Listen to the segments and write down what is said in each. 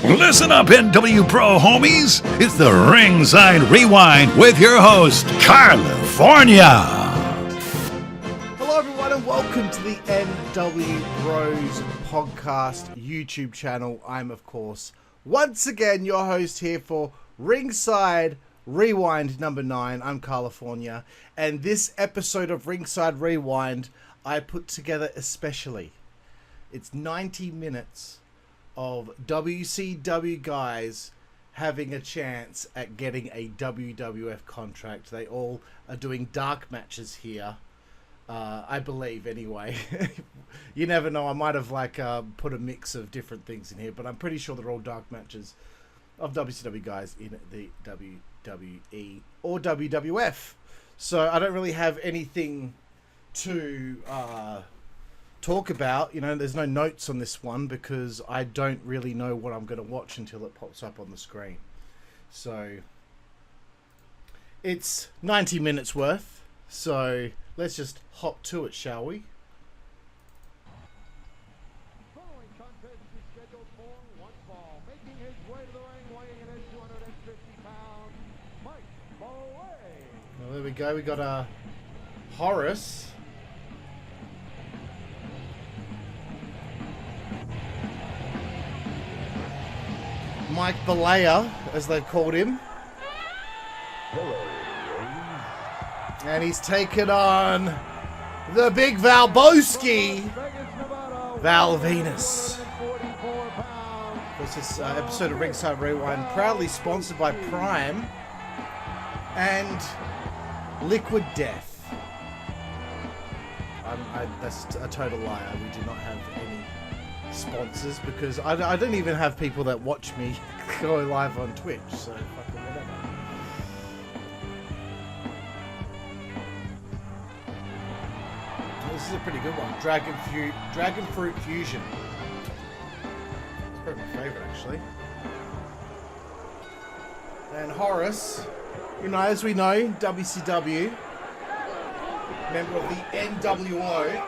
Listen up, nWBro homies. It's the Ringside Rewind with your host, Karlifornia. Hello, everyone, and welcome to the nWBro's podcast YouTube channel. I'm, of course, once again your host here for Ringside Rewind number 9. I'm Karlifornia, and this episode of Ringside Rewind I put together especially. It's 90 minutes of WCW guys having a chance at getting a WWF contract. They all are doing dark matches here, I believe anyway. You never know, I might have put a mix of different things in here, but I'm pretty sure they're all dark matches of WCW guys in the WWE or WWF. So I don't really have anything to talk about. You know, there's no notes on this one because I don't really know what I'm going to watch until it pops up on the screen. So it's 90 minutes worth, so let's just hop to it, shall we? Following contest is scheduled for one fall. Making his way to the ring, weighing in at 250 pounds, Mike Blade. Well, there we go. We got Horace. Mike Balea, as they called him. And he's taken on the big Valboski, Val Venus. This episode of Ringside Rewind proudly sponsored by Prime and Liquid Death. That's a total liar. We do not have any sponsors because I don't even have people that watch me go live on Twitch, so fucking whatever. This is a pretty good one. Dragon Fruit Fusion. It's probably my favorite, actually. And Horace, you know, as we know, WCW, member of the NWO.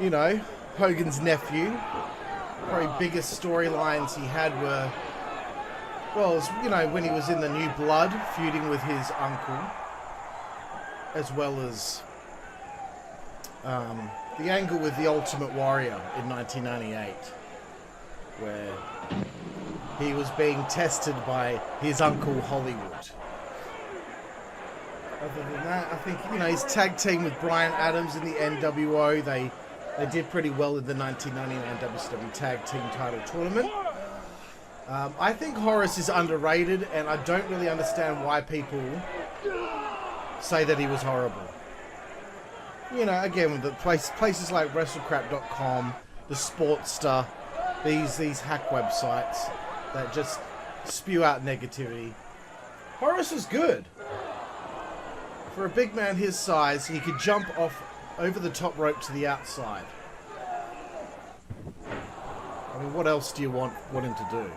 You know, Hogan's nephew. Probably biggest storylines he had were, well, you know, when he was in the New Blood, feuding with his uncle, as well as the angle with the Ultimate Warrior in 1998, where he was being tested by his uncle Hollywood. Other than that, I think, you know, his tag team with Bryan Adams in the NWO, they did pretty well in the 1999 WCW Tag Team Title Tournament. I think Horace is underrated, and I don't really understand why people say that he was horrible. You know, again, with the places like WrestleCrap.com, the Sportster, these hack websites that just spew out negativity. Horace was good. For a big man his size, he could jump off over the top rope to the outside. I mean, what else do you want him to do?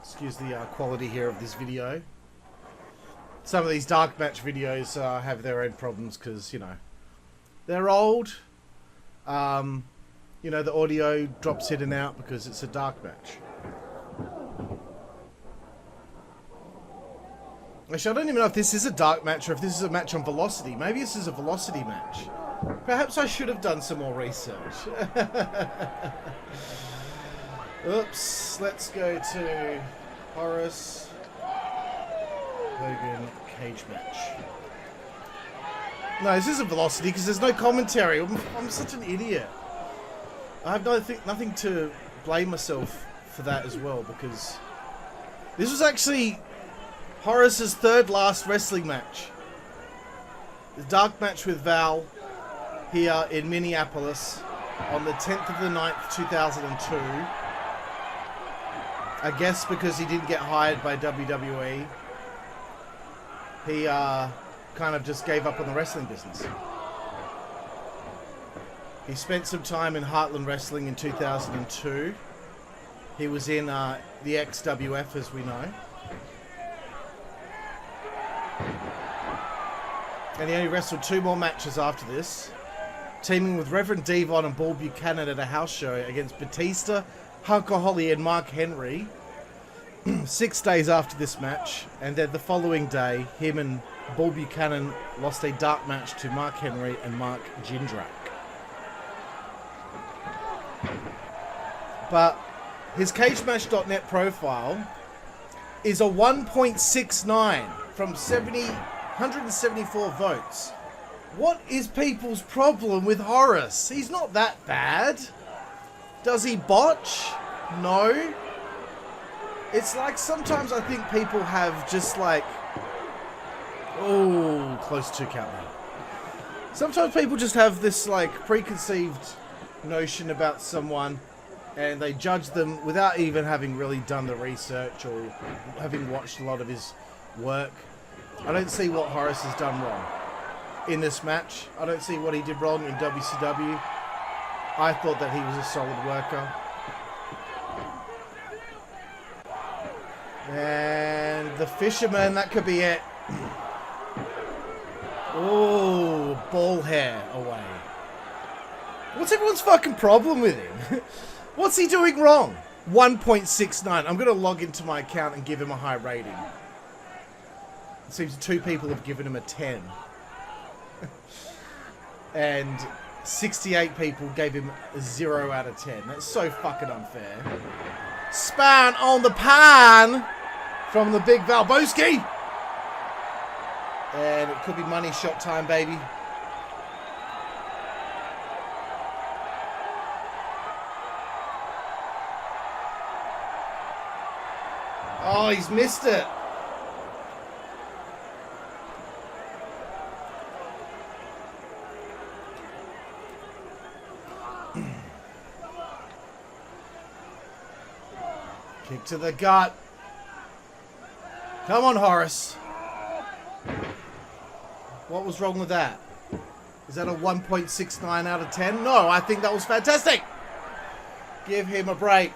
Excuse the quality here of this video. Some of these dark match videos have their own problems because, you know, they're old. You know, the audio drops in and out because it's a dark match. Actually, I don't even know if this is a dark match or if this is a match on Velocity. Maybe this is a Velocity match. Perhaps I should have done some more research. Oops. Let's go to Horace Hogan cage match. No, this isn't Velocity because there's no commentary. I'm such an idiot. I have nothing to blame myself for that as well, because this was actually Horace's third last wrestling match. The dark match with Val here in Minneapolis on the 10th of the 9th, 2002. I guess because he didn't get hired by WWE, he kind of just gave up on the wrestling business. He spent some time in Heartland Wrestling in 2002. He was in the XWF, as we know. And he only wrestled 2 more matches after this. teaming with Reverend Devon and Bull Buchanan at a house show against Batista, Hunker Holly, and Mark Henry 6 days after this match. And then the following day, him and Bull Buchanan lost a dark match to Mark Henry and Mark Jindrak. But his CageMatch.net profile is a 1.69 from 174 votes. What is people's problem with Horace? He's not that bad. Does he botch? No. It's like sometimes I think people have just like... Oh, close to count now. Sometimes people just have this like preconceived notion about someone and they judge them without even having really done the research or having watched a lot of his work. I don't see what Horace has done wrong in this match. I don't see what he did wrong in WCW. I thought that he was a solid worker. And the fisherman, that could be it. Oh, ball hair away. What's everyone's fucking problem with him? What's he doing wrong? 1.69. I'm going to log into my account and give him a high rating. It seems 2 people have given him a 10. And 68 people gave him a 0 out of 10. That's so fucking unfair. Span on the pan from the big Valboski. And it could be money shot time, baby. Oh, he's missed it. Kick to the gut. Come on, Horace. What was wrong with that? Is that a 1.69 out of 10? No, I think that was fantastic. Give him a break.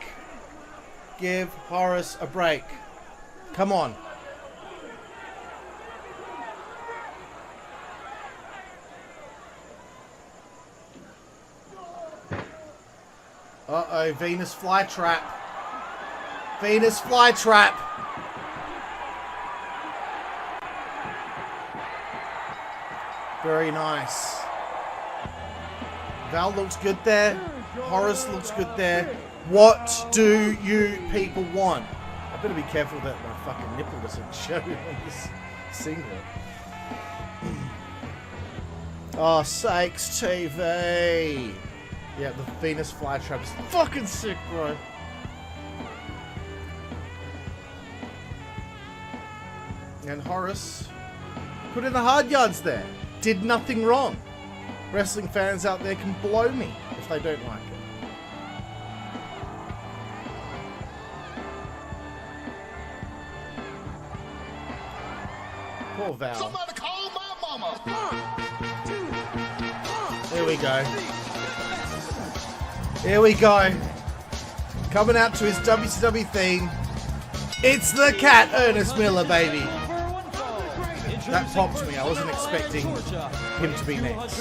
Give Horace a break. Come on. Uh-oh, Venus flytrap. Venus flytrap. Very nice. Val looks good there. Horace looks good there. What do you people want? I better be careful that my fucking nipple doesn't show on this singlet. Oh, sakes TV. Yeah, the Venus flytrap is fucking sick, bro. And Horace put in the hard yards there. Did nothing wrong. Wrestling fans out there can blow me if they don't like it. Poor Val. Somebody call my mama. Here we go. Here we go. Coming out to his WCW theme. It's the cat, Ernest Miller, baby. That popped me. I wasn't expecting him to be next.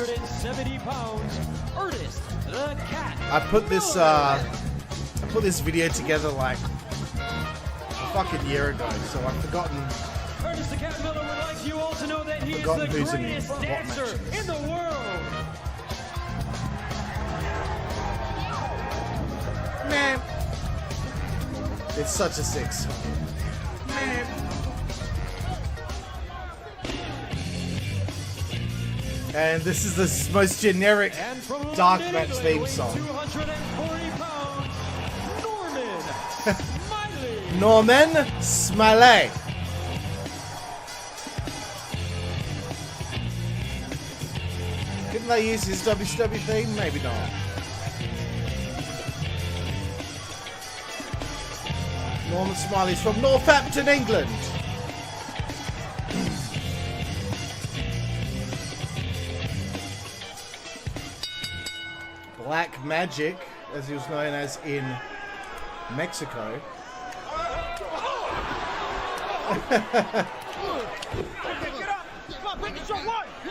I put this video together like a fucking year ago, so I've forgotten. Forgotten who's in what matches. In the world. Man, it's such a 6. Man. And this is the most generic dark match theme song. 240 pounds, Norman Smiley. Couldn't they use his WCW theme? Maybe not. Norman Smiley's from Northampton, England. Black Magic, as he was known as in Mexico.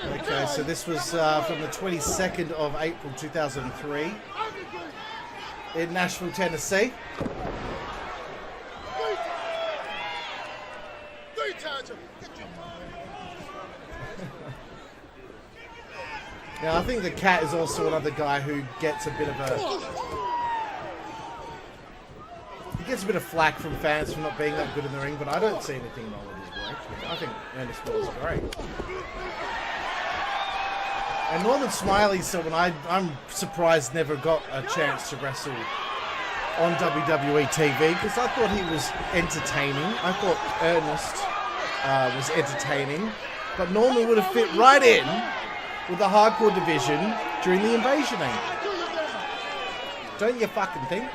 Okay, so this was from the 22nd of April 2003 in Nashville, Tennessee. Now, I think the Cat is also another guy who gets a bit of flack from fans for not being that good in the ring, but I don't see anything wrong with his work. I think Ernest is great. And Norman Smiley, someone I'm surprised never got a chance to wrestle on WWE TV because I thought he was entertaining. I thought Ernest was entertaining, but Norman would have fit right in with the hardcore division during the invasion angle. Don't you fucking think?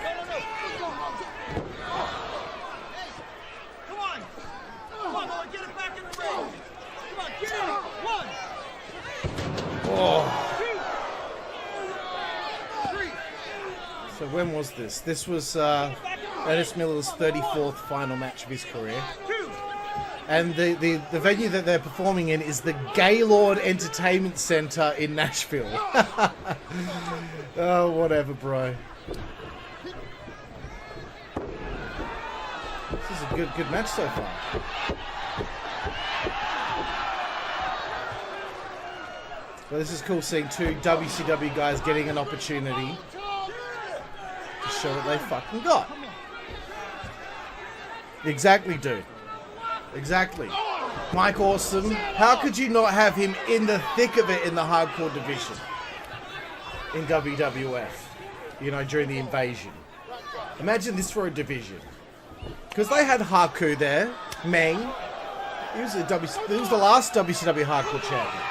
Oh. So when was this? This was Ernest Miller's 34th final match of his career. And the venue that they're performing in is the Gaylord Entertainment Center in Nashville. Oh, whatever, bro. This is a good match so far. Well, this is cool seeing two WCW guys getting an opportunity to show what they fucking got. Exactly, dude. Exactly. Mike Awesome. How could you not have him in the thick of it in the hardcore division in WWF? You know, during the invasion. Imagine this for a division. Because they had Haku there. Meng. He was the last WCW hardcore champion.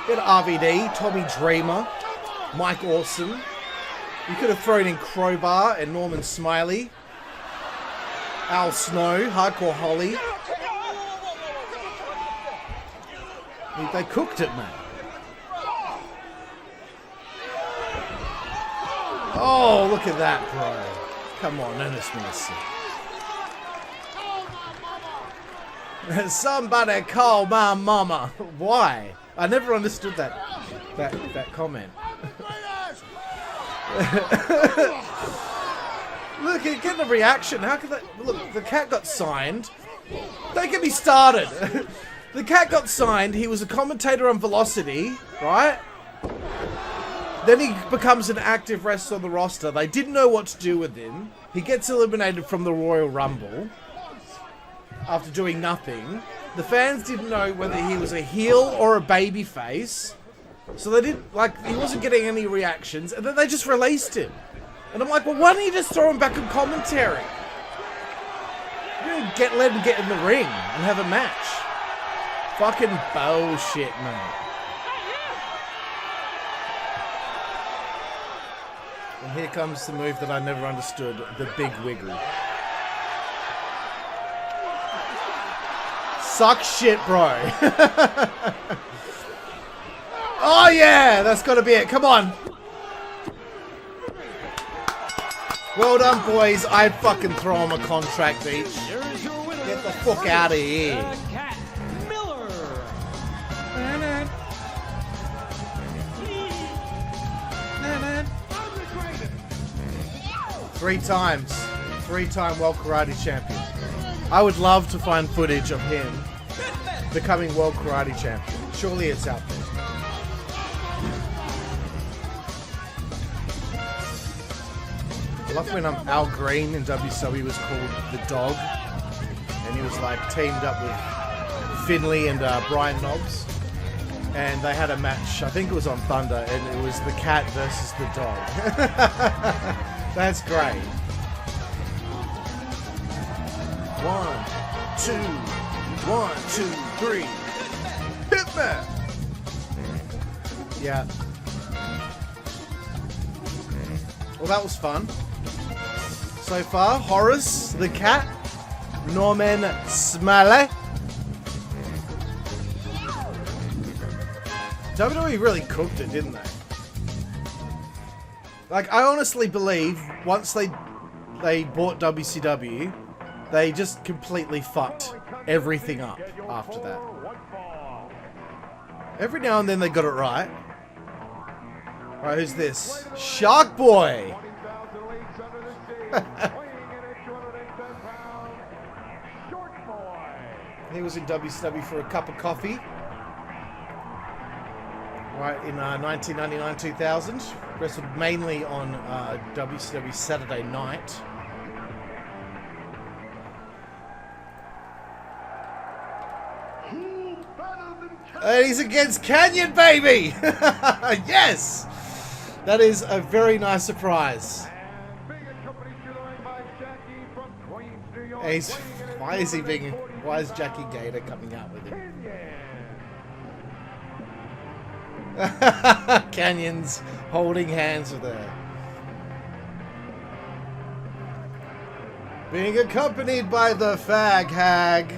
You had RVD, Tommy Dreamer, Mike Awesome. You could have thrown in Crowbar and Norman Smiley. Al Snow, Hardcore Holly. They cooked it, man. Oh, look at that, bro. Come on, Ernest Miller's. Somebody call my mama. Why? I never understood that comment. Look, get the reaction. How could that? Look, the Cat got signed. Don't get me started. The Cat got signed. He was a commentator on Velocity, right? Then he becomes an active wrestler on the roster. They didn't know what to do with him. He gets eliminated from the Royal Rumble after doing nothing. The fans didn't know whether he was a heel or a baby face. So they didn't, he wasn't getting any reactions. And then they just released him. And I'm like, well, why don't you just throw him back in commentary? You're gonna let him get in the ring and have a match. Fucking bullshit, man. And here comes the move that I never understood, the big wiggle. Suck shit, bro. Oh yeah, that's gotta be it. Come on. Well done, boys. I'd fucking throw him a contract each. Get the fuck out of here. Cat Miller. 3 times. 3-time World Karate Champion. I would love to find footage of him becoming World Karate Champion. Surely it's out there. I love when Al Green in WCW was called The Dog. And he was teamed up with Finley and Brian Knobbs. And they had a match, I think it was on Thunder, and it was the Cat versus the Dog. That's great. 1, 2, 1, 2, 3. Hitman! Yeah. Well, that was fun. So far, Horace, the Cat, Norman Smiley. WWE really cooked it, didn't they? I honestly believe once they bought WCW, they just completely fucked everything up after that. Every now and then they got it right. Alright, who's this? Shark Boy! 20,000 leagues under the sea. Weighing in at 210 pounds. Short Boy. He was in WCW for a cup of coffee. Right, in 1999-2000. Wrestled mainly on WCW Saturday Night. And he's against Kanyon, baby! Yes! That is a very nice surprise. And being accompanied to the ring by Jakked from Queens, New York. He's, Weighing in at why is he 240 being... Why is Jackie Gator coming out with him? Kanyon. Canyon's holding hands with her. Being accompanied by the fag hag.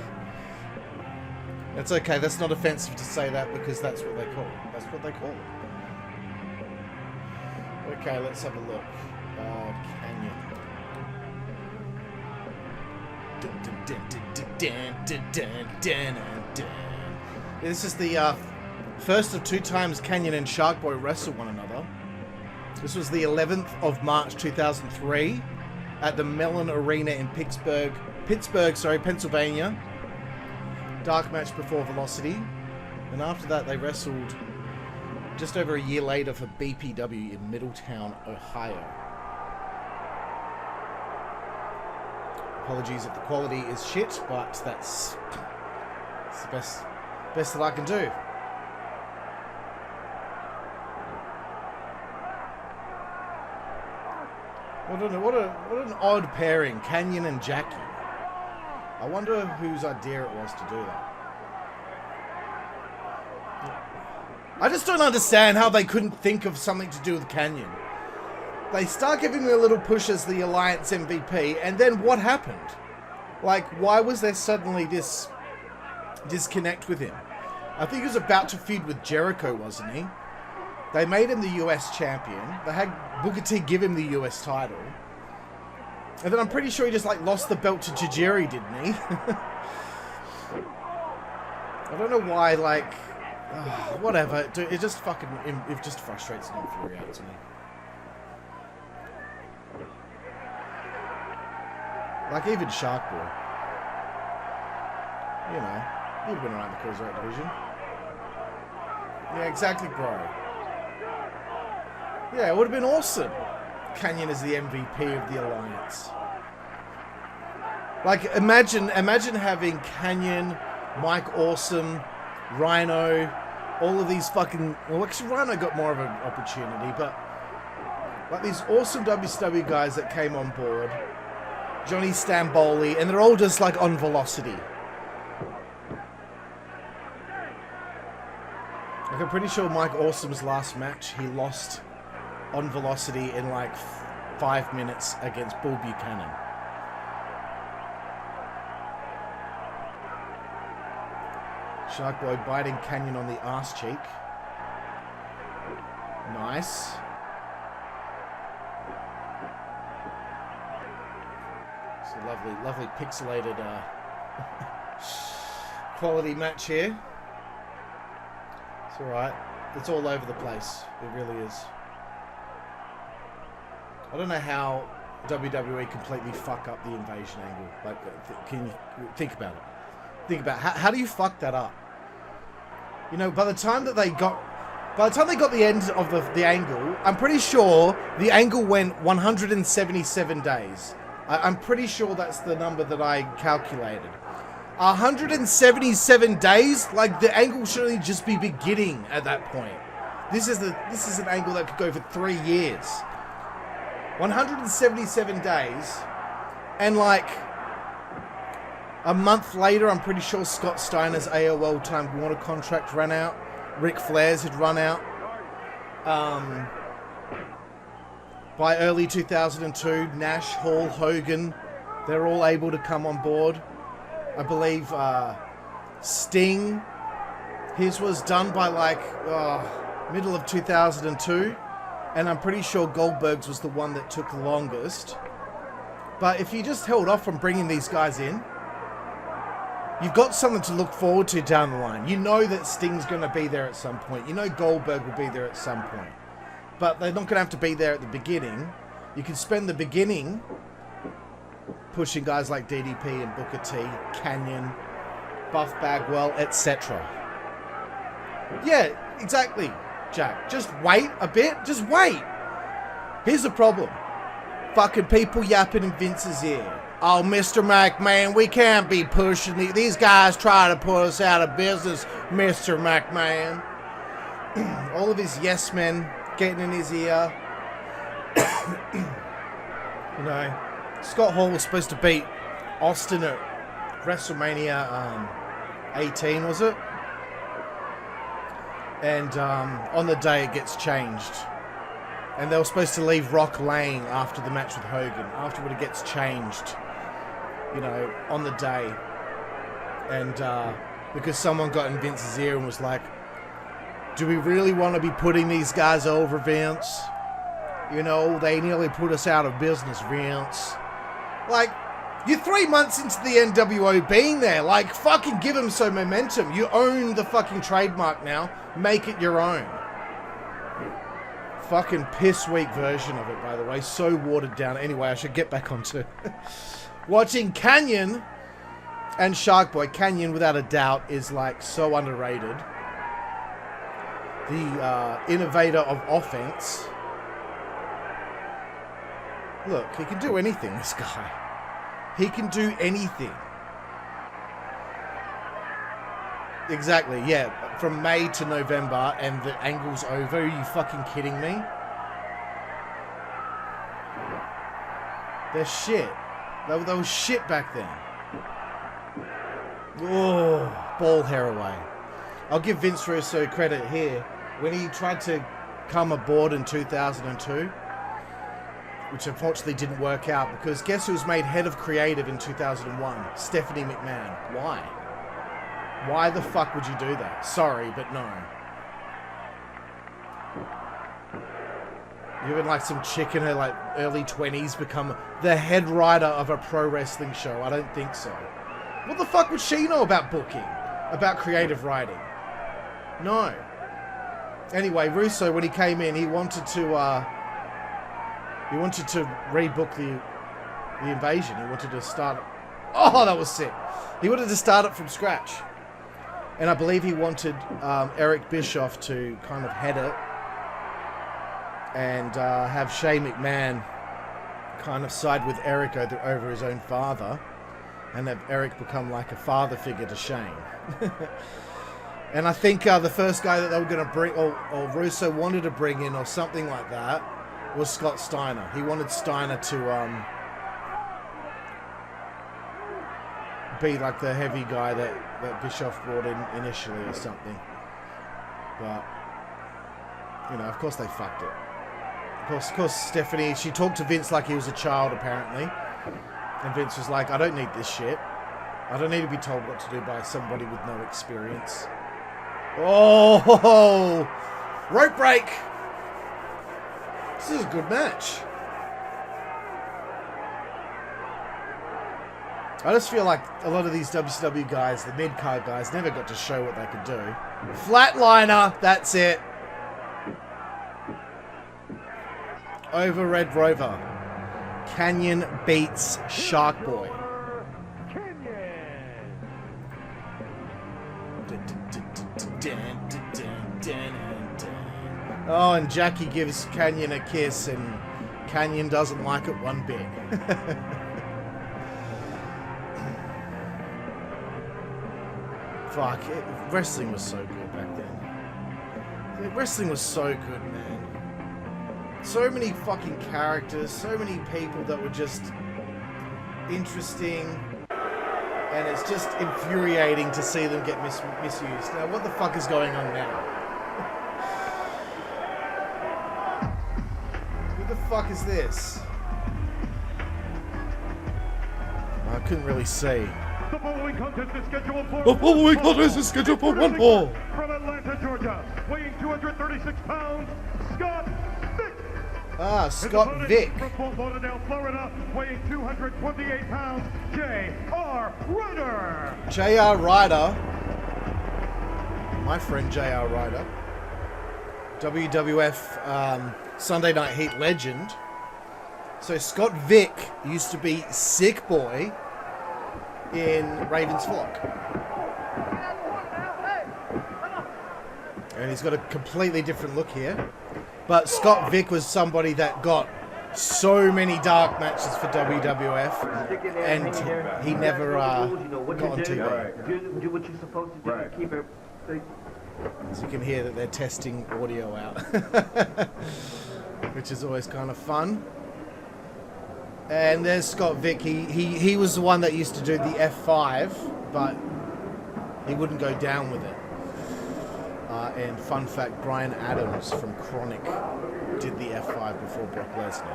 That's okay, that's not offensive to say that because that's what they call it. That's what they call it. Okay, let's have a look. Kanyon. This is the first of two times Kanyon and Shark Boy wrestle one another. This was the 11th of March 2003 at the Mellon Arena in Pittsburgh, Pennsylvania. Dark match before Velocity. And after that they wrestled just over a year later for BPW in Middletown, Ohio. Apologies if the quality is shit, but that's the best that I can do. What an odd pairing, Kanyon and Jackie. I wonder whose idea it was to do that. I just don't understand how they couldn't think of something to do with Kanyon. They start giving me a little push as the Alliance MVP, and then what happened? Like, why was there suddenly this disconnect with him? I think he was about to feud with Jericho, wasn't he? They made him the US champion. They had Booker T give him the US title. And then I'm pretty sure he just like lost the belt to Tajiri, didn't he? I don't know why, like, whatever. Dude, it just fucking, it just frustrates and infuriates me. Like even Shark Boy. You know, he'd have been around the Cruiserweight division. Yeah, exactly, bro. Yeah, it would have been awesome. Kanyon is the MVP of the Alliance. Like, imagine having Kanyon, Mike Awesome, Rhino, all of these fucking... Well, actually, Rhino got more of an opportunity, but... Like, these awesome WCW guys that came on board. Johnny Stamboli, and they're all just, like, on Velocity. Like, I'm pretty sure Mike Awesome's last match, he lost on Velocity in, like, 5 minutes against Bull Buchanan. Shark Boy biting Kanyon on the arse cheek. Nice. It's a lovely pixelated quality match here. It's alright. It's all over the place. It really is. I don't know how WWE completely fuck up the invasion angle. Like, can you think about it? Think about how do you fuck that up? You know, by the time they got the end of the angle, I'm pretty sure the angle went 177 days. I'm pretty sure that's the number that I calculated. 177 days? Like, the angle should only just be beginning at that point. This is an angle that could go for 3 years. 177 days, and like a month later, I'm pretty sure Scott Steiner's AOL Time Warner contract ran out. Ric Flair's had run out. By early 2002, Nash, Hall, Hogan, they're all able to come on board. I believe Sting, his was done by like middle of 2002. And I'm pretty sure Goldberg's was the one that took the longest. But if you just held off from bringing these guys in, You've got something to look forward to down the line. You know that Sting's going to be there at some point. You know Goldberg will be there at some point. But they're not going to have to be there at the beginning. You can spend the beginning pushing guys like DDP and Booker T, Kanyon, Buff Bagwell, etc. Yeah, exactly, Jack. Just wait a bit. Just wait. Here's the problem. Fucking people yapping in Vince's ear. Oh, Mr. McMahon, we can't be pushing these guys try to put us out of business, Mr. McMahon. All of his yes men getting in his ear. You know, Scott Hall was supposed to beat Austin at WrestleMania 18, was it? And on the day it gets changed. And they were supposed to leave Rock Lane after the match with Hogan. Afterward it gets changed, you know, on the day. And because someone got in Vince's ear and was like, do we really want to be putting these guys over, Vince? You know, they nearly put us out of business, Vince. Like, you're 3 months into the NWO being there. Like, fucking give them some momentum. You own the fucking trademark now. Make it your own. Fucking piss weak version of it, by the way. So watered down. Anyway, I should get back onto watching Kanyon and Sharkboy. Kanyon, without a doubt, is like so underrated. The innovator of offense. Look, he can do anything, this guy. He can do anything. Exactly, yeah. From May to November and the angle's over. Are you fucking kidding me? They're shit. They were shit back then. Oh, ball hair away. I'll give Vince Russo credit here. When he tried to come aboard in 2002, which unfortunately didn't work out, because guess who was made head of creative in 2001? Stephanie McMahon. Why? Why the fuck would you do that? Sorry, but no. Even like some chick in her like early 20s become the head writer of a pro wrestling show? I don't think so. What the fuck would she know about booking? About creative writing? No. Anyway, Russo, when he came in, he wanted to rebook the invasion. He wanted to start. Oh, that was sick. He wanted to start it from scratch. And I believe he wanted Eric Bischoff to kind of head it and have Shane McMahon kind of side with Eric over his own father and have Eric become like a father figure to Shane. And I think the first guy that they were going to bring, or Russo wanted to bring in or something like that, was Scott Steiner. He wanted Steiner to be like the heavy guy that Bischoff brought in initially or something. But, you know, of course they fucked it. Of course Stephanie, she talked to Vince like he was a child apparently. And Vince was like, I don't need this shit. I don't need to be told what to do by somebody with no experience. Oh, rope break. This is a good match. I just feel like a lot of these WCW guys, the mid-card guys, never got to show what they could do. Flatliner, that's it. Over Red Rover. Kanyon beats Shark Boy. Oh, and Jackie gives Kanyon a kiss, and Kanyon doesn't like it one bit. Fuck, wrestling was so good back then. Wrestling was so good, man. So many fucking characters, so many people that were just interesting, and it's just infuriating to see them get misused. Now, what the fuck is going on now? Who the fuck is this? I couldn't really see. The following contest is scheduled for one fall. From Atlanta, Georgia, weighing 236 pounds, Scott Stick Scott Vick. From Fort Lauderdale, Florida, weighing 228 pounds, J.R. Ryder. J.R. Ryder. My friend J.R. Ryder. WWF Sunday Night Heat legend. So Scott Vick used to be Sick Boy in Raven's Flock. And he's got a completely different look here. But Scott Vick was somebody that got so many dark matches for WWF, and he never got on TV. Do what you're supposed to do. Right. Keep it. So you can hear that they're testing audio out, which is always kind of fun. And there's Scott Vick. He was the one that used to do the F5, but he wouldn't go down with it. And fun fact, Brian Adams from Chronic did the F5 before Brock Lesnar.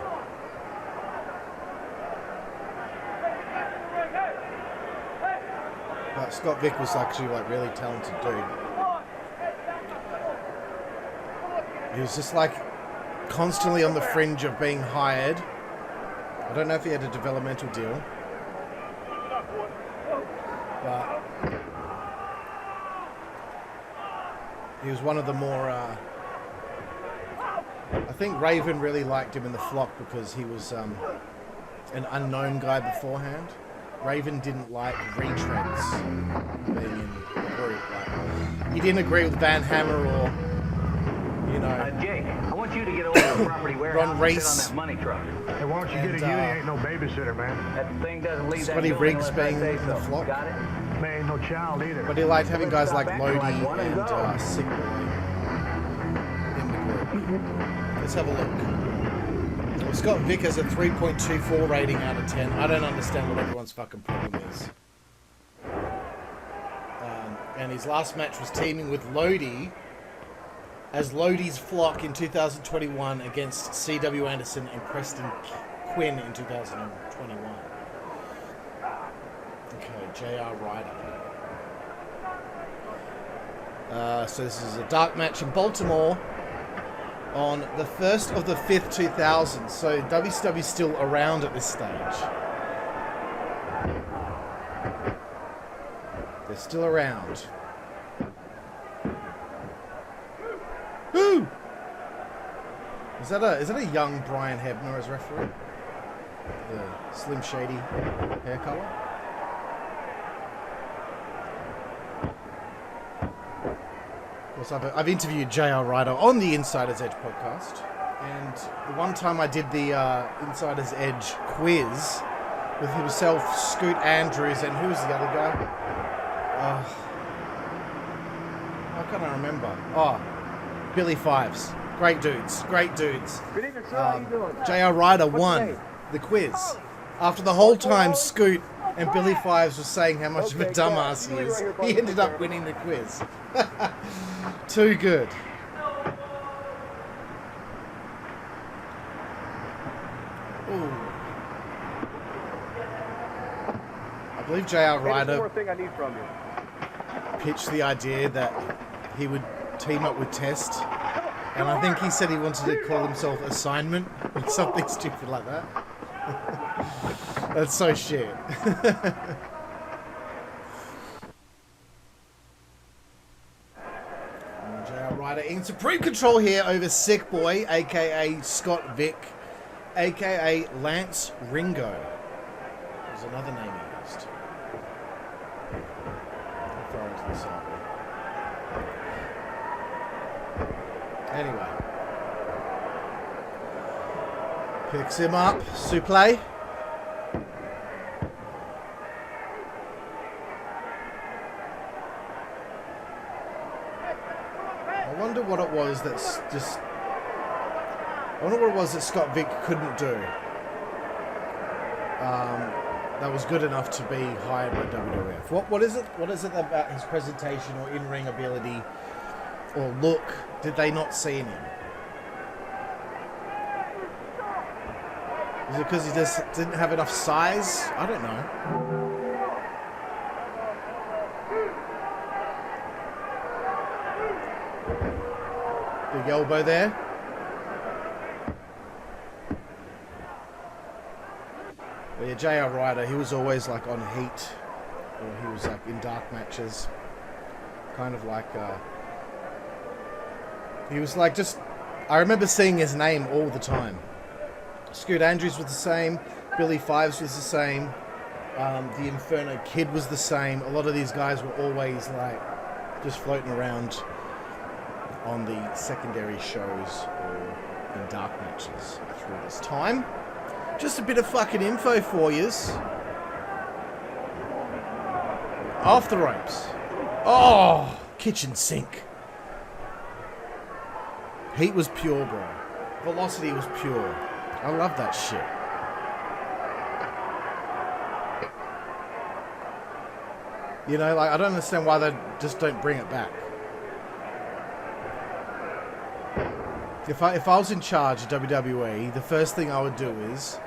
But Scott Vick was actually like really talented dude. He was just like constantly on the fringe of being hired. I don't know if he had a developmental deal, but he was one of the more, I think Raven really liked him in the flock because he was an unknown guy beforehand. Raven didn't like retreads being in the group. Like, he didn't agree with Van Hammer or, you know, Jake, I want you to get over to the property warehouse Ron Reese. and sit on that money truck. Hey, why don't you get a unit? Ain't no babysitter, man. That thing doesn't leave that Scotty building Riggs unless I being say in the so. flock. Got it? Man, ain't no child either. But he liked having guys like Lodi and Sick Boy in the group. Let's have a look. Well, Scott Vick has a 3.24 rating out of 10. I don't understand what everyone's fucking problem is. And his last match was teaming with Lodi as Lodi's flock in 2021 against C.W. Anderson and Preston Quinn in 2021. Okay, J.R. Ryder. So this is a dark match in Baltimore on the 1st of the 5th, 2000. So WCW's still around at this stage. They're still around. Woo! Is that a young Brian Hebner as referee? The Slim Shady hair color? Of course, I've interviewed J.R. Ryder on the Insider's Edge podcast, and the one time I did the Insider's Edge quiz with himself, Scoot Andrews, and who was the other guy? How can I remember? Oh, Billy Fives. Great dudes. Good evening, sir. How you doing? J.R. Ryder won the quiz. After the whole time Scoot and Billy Fives were saying how much of a dumbass he is, he ended up winning the quiz. Too good. Ooh. I believe J.R. Ryder pitched the idea that he would team up with Test, and I think he said he wanted to call himself Assignment or something stupid like that. That's so shit. J.R. Ryder in supreme control here over Sick Boy, aka Scott Vick, aka Lance Ringo. There's another name he used. I'll throw it to the side. Anyway. Picks him up. Suplex. I wonder what it was that's just... I wonder what it was that Scott Vick couldn't do. That was good enough to be hired by WWF. What is it? What is it about his presentation or in-ring ability or look did they not see in him? Is it because he just didn't have enough size? I don't know. Big elbow there. But yeah, JR Ryder, he was always like on Heat, or he was like in dark matches. Kind of like, he was like just, I remember seeing his name all the time. Scoot Andrews was the same, Billy Fives was the same, the Inferno Kid was the same. A lot of these guys were always like just floating around on the secondary shows or in dark matches through this time. Just a bit of fucking info for yous. Off the ropes. Oh, kitchen sink. Heat was pure, bro. Velocity was pure. I love that shit. You know, like, I don't understand why they just don't bring it back. If I was in charge of WWE, the first thing I would do is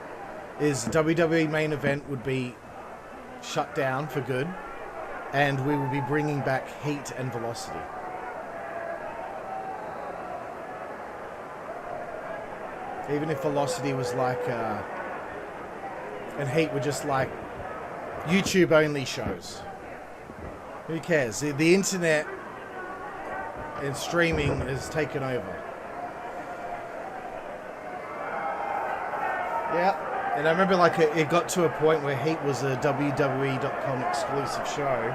WWE main event would be shut down for good, and we would be bringing back Heat and Velocity. Even if Velocity was like, and Heat were just like YouTube only shows. Who cares? The internet and streaming has taken over. Yeah. And I remember like it got to a point where Heat was a WWE.com exclusive show.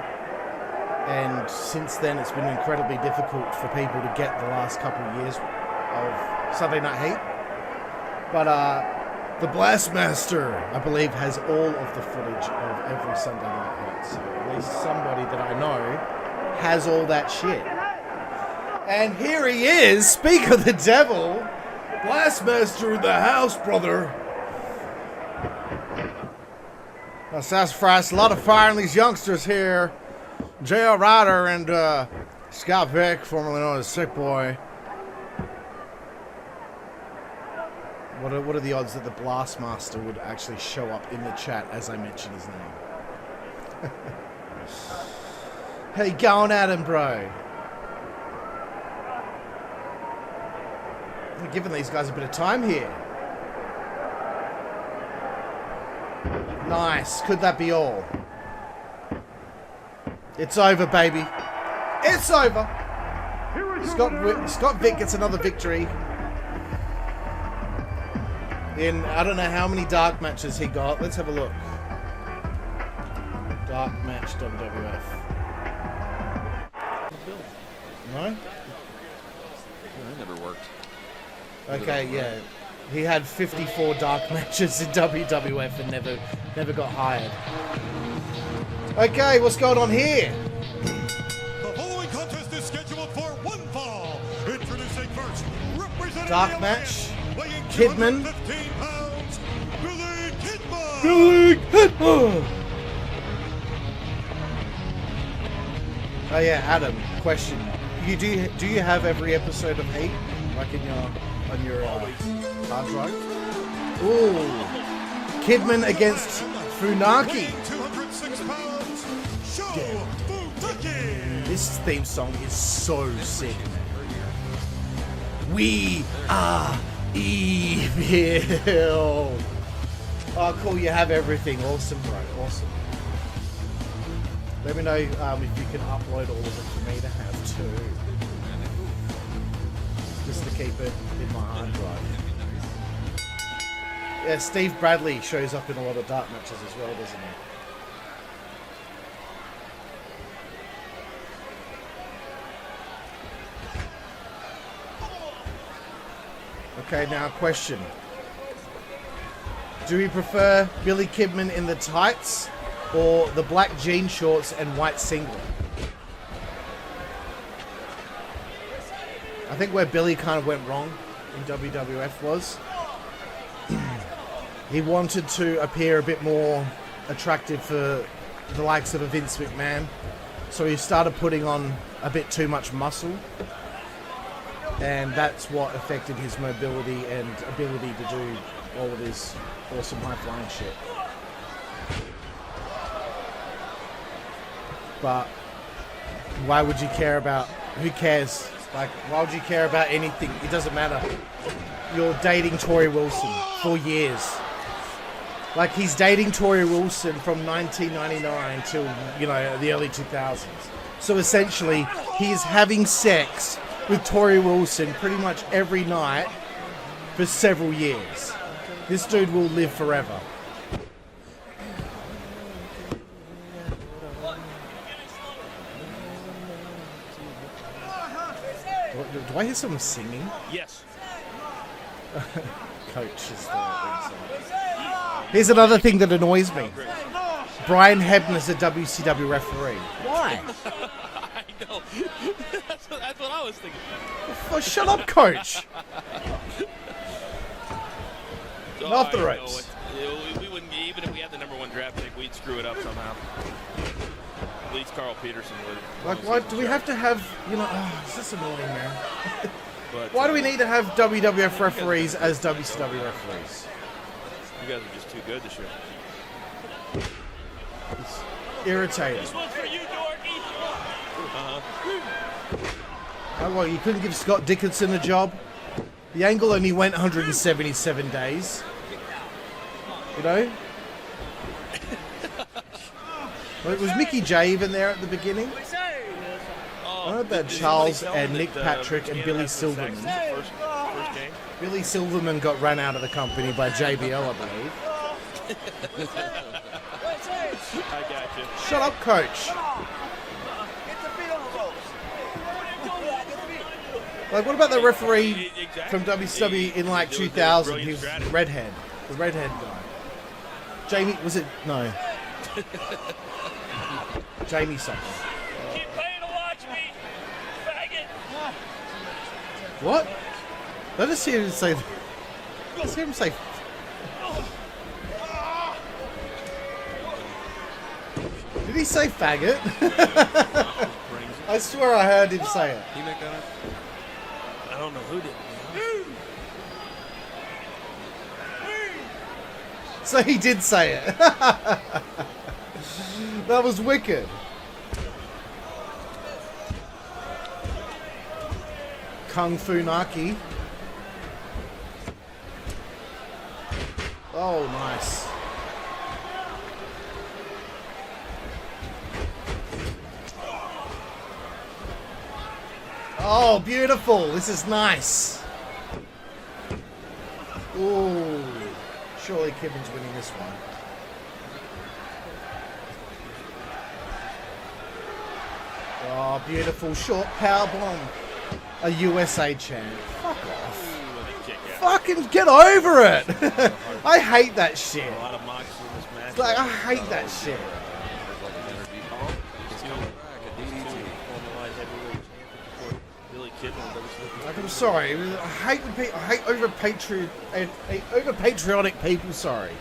And since then it's been incredibly difficult for people to get the last couple of years of Sunday Night Heat. But the Blastmaster, I believe, has all of the footage of every Sunday Night Heat. So at least somebody that I know has all that shit. And here he is, speak of the devil, Blastmaster in the house, brother. Well, sassafras, a lot of fire in these youngsters here. J.R. Ryder and Scott Beck, formerly known as Sick Boy. What are the odds that the Blastmaster would actually show up in the chat as I mention his name? How you going at him, bro? I'm giving these guys a bit of time here. Nice. Could that be all? It's over, baby. It's over. Scott Vick gets another victory. In, I don't know how many dark matches he got. Let's have a look. Dark match WWF. No? That never worked. Okay, yeah. He had 54 dark matches in WWF and never got hired. Okay, what's going on here? The following contest is scheduled for one fall. Introducing first, representing Dark the match. weighing Kidman. 215 pounds, Billy Kidman. Billy Kidman. Oh yeah, Adam. Question: do you have every episode of Heat like in your hard drive? Ooh, Kidman against Funaki. Weighing 206 pounds, Shawn Funaki. This theme song is so sick. We are evil. Oh, cool! You have everything. Awesome, bro. Awesome. Let me know if you can upload all of it for me to have too, just to keep it in my hard drive. Yeah, Steve Bradley shows up in a lot of dark matches as well, doesn't he? Okay, now question. Do we prefer Billy Kidman in the tights or the black jean shorts and white singlet? I think where Billy kind of went wrong in WWF was he wanted to appear a bit more attractive for the likes of a Vince McMahon. So he started putting on a bit too much muscle. And that's what affected his mobility and ability to do all of his awesome high-flying shit. But why would you care about... Who cares? Like, why would you care about anything? It doesn't matter. You're dating Tori Wilson for years. Like, he's dating Tori Wilson from 1999 till, you know, the early 2000s. So essentially, he's having sex with Tori Wilson pretty much every night for several years. This dude will live forever. Do I hear someone singing? Yes. Coach is there. Here's another thing that annoys me. Brian Hebner's a WCW referee. Why? I know. That's what I was thinking. Oh, shut up, Coach. So Off the I ropes. know we wouldn't, even if we had the #1 draft pick, we'd screw it up somehow. At least Carl Peterson would. Like, why do we have to have, you know, oh, it's just annoying, man. But, Why do we need to have WWF referees as WCW referees? You guys are just too good this year. It's irritating. This one's for you, Dorky. Oh, well, you couldn't give Scott Dickinson a job? The angle only went 177 days. You know? Well, was Mickey J even there at the beginning? I heard that Charles and Nick Patrick and Billy Silverman. First game. Billy Silverman got run out of the company by JBL, I believe. I got you. Shut up, Coach. Like, what about the referee from WCW in like 2000? He was the redhead guy. Jamie, was it? No. Jamie something. Keep paying to watch me, faggot. What? Let us hear him say. Let's hear him say. Did he say faggot? I swear I heard him say it. He make that up? I don't know who did. So he did say it. That was wicked. Kung Fu Naki. Oh, nice. Oh, beautiful. This is nice. Ooh. Surely Kidman's winning this one. Oh, beautiful. Short power bomb. A USA champ. Fuck off. Fucking get over it. I hate that shit. A lot of mocks in this match. Like, I hate that shit. Like, I'm sorry. I hate the I hate over patriotic people. Sorry.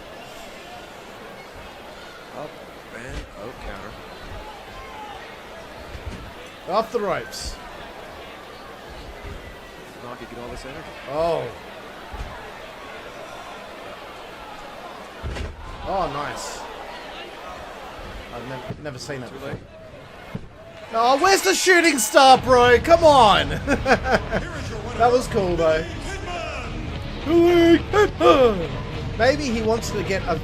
Up and counter. Off the ropes. Not to get all this energy. Oh. Oh, nice. I've never seen that before. Oh, where's the shooting star, bro? Come on. That was cool, though. Maybe he wants to get a...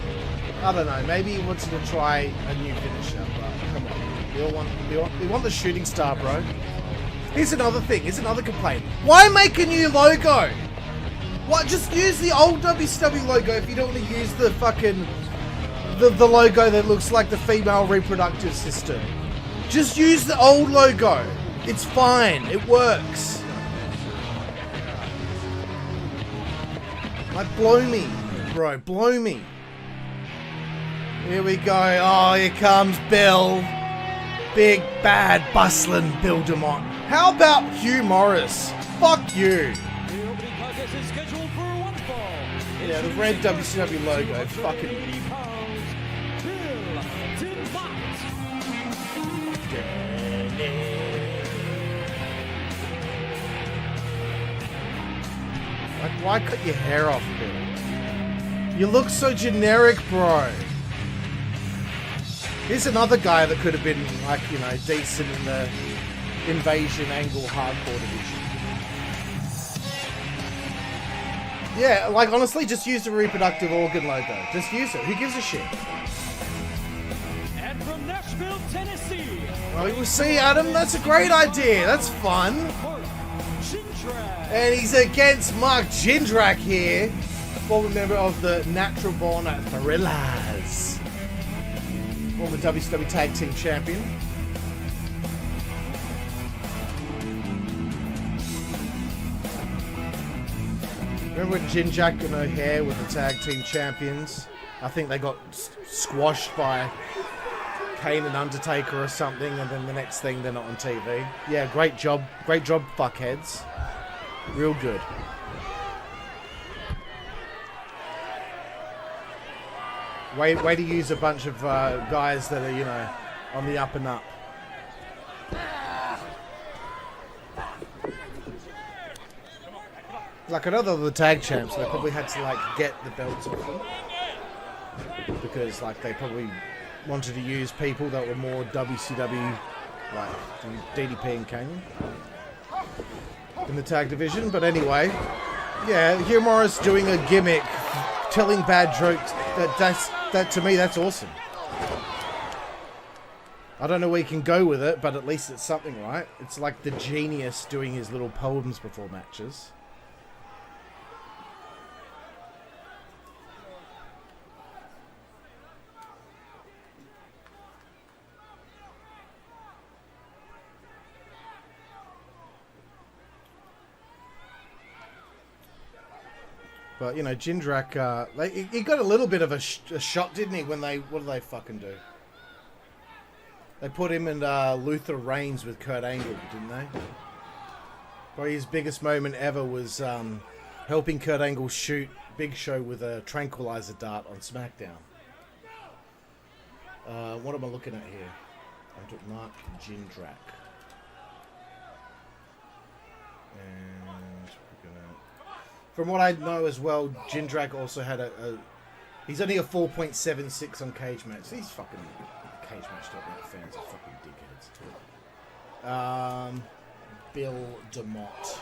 I don't know. Maybe he wants to try a new finisher, but come on. We want the shooting star, bro. Here's another thing. Here's another complaint. Why make a new logo? What? Just use the old WCW logo if you don't want to use the fucking... The logo that looks like the female reproductive system. Just use the old logo. It's fine. It works. Like, blow me, bro. Blow me. Here we go. Oh, here comes Bill. Big, bad, bustling Bill DeMott. How about Hugh Morrus? Fuck you. The opening contest is scheduled for one fall. Yeah, the red WCW logo. Fucking... 80 pounds. Bill DeMott. Like, why cut your hair off, Bill? You look so generic, bro. Here's another guy that could have been, like, you know, decent in the Invasion Angle Hardcore division. Yeah, like honestly, just use the reproductive organ logo. Just use it. Who gives a shit? And from Nashville, Tennessee. Well, we'll see, Adam. That's a great idea. That's fun. Jindrak. And he's against Mark Jindrak here, former member of the Natural Born Thrillers, former WCW Tag Team Champion. Remember when Jindrak and O'Hare were the Tag Team Champions? I think they got squashed by Kane and Undertaker or something, and then the next thing they're not on TV. Yeah, great job, fuckheads. Real good. Way to use a bunch of guys that are, you know, on the up and up. Like another the tag champs, they probably had to like get the belts off them because like they probably wanted to use people that were more WCW, like DDP and Kanyon in the tag division. But anyway, yeah, Hugh Morrus doing a gimmick, telling bad jokes. That to me, that's awesome. I don't know where you can go with it, but at least it's something, right? It's like the genius doing his little poems before matches. But, you know, Jindrak, he got a little bit of a shot, didn't he, when what did they fucking do? They put him in Luther Reigns with Kurt Angle, didn't they? Probably his biggest moment ever was helping Kurt Angle shoot Big Show with a tranquilizer dart on SmackDown. What am I looking at here? I took Mark Jindrak. And we're gonna... From what I know as well, Jindrak also had he's only a 4.76 on Cage Match. These fucking Cage Match.net fans are fucking dickheads. Bill DeMott.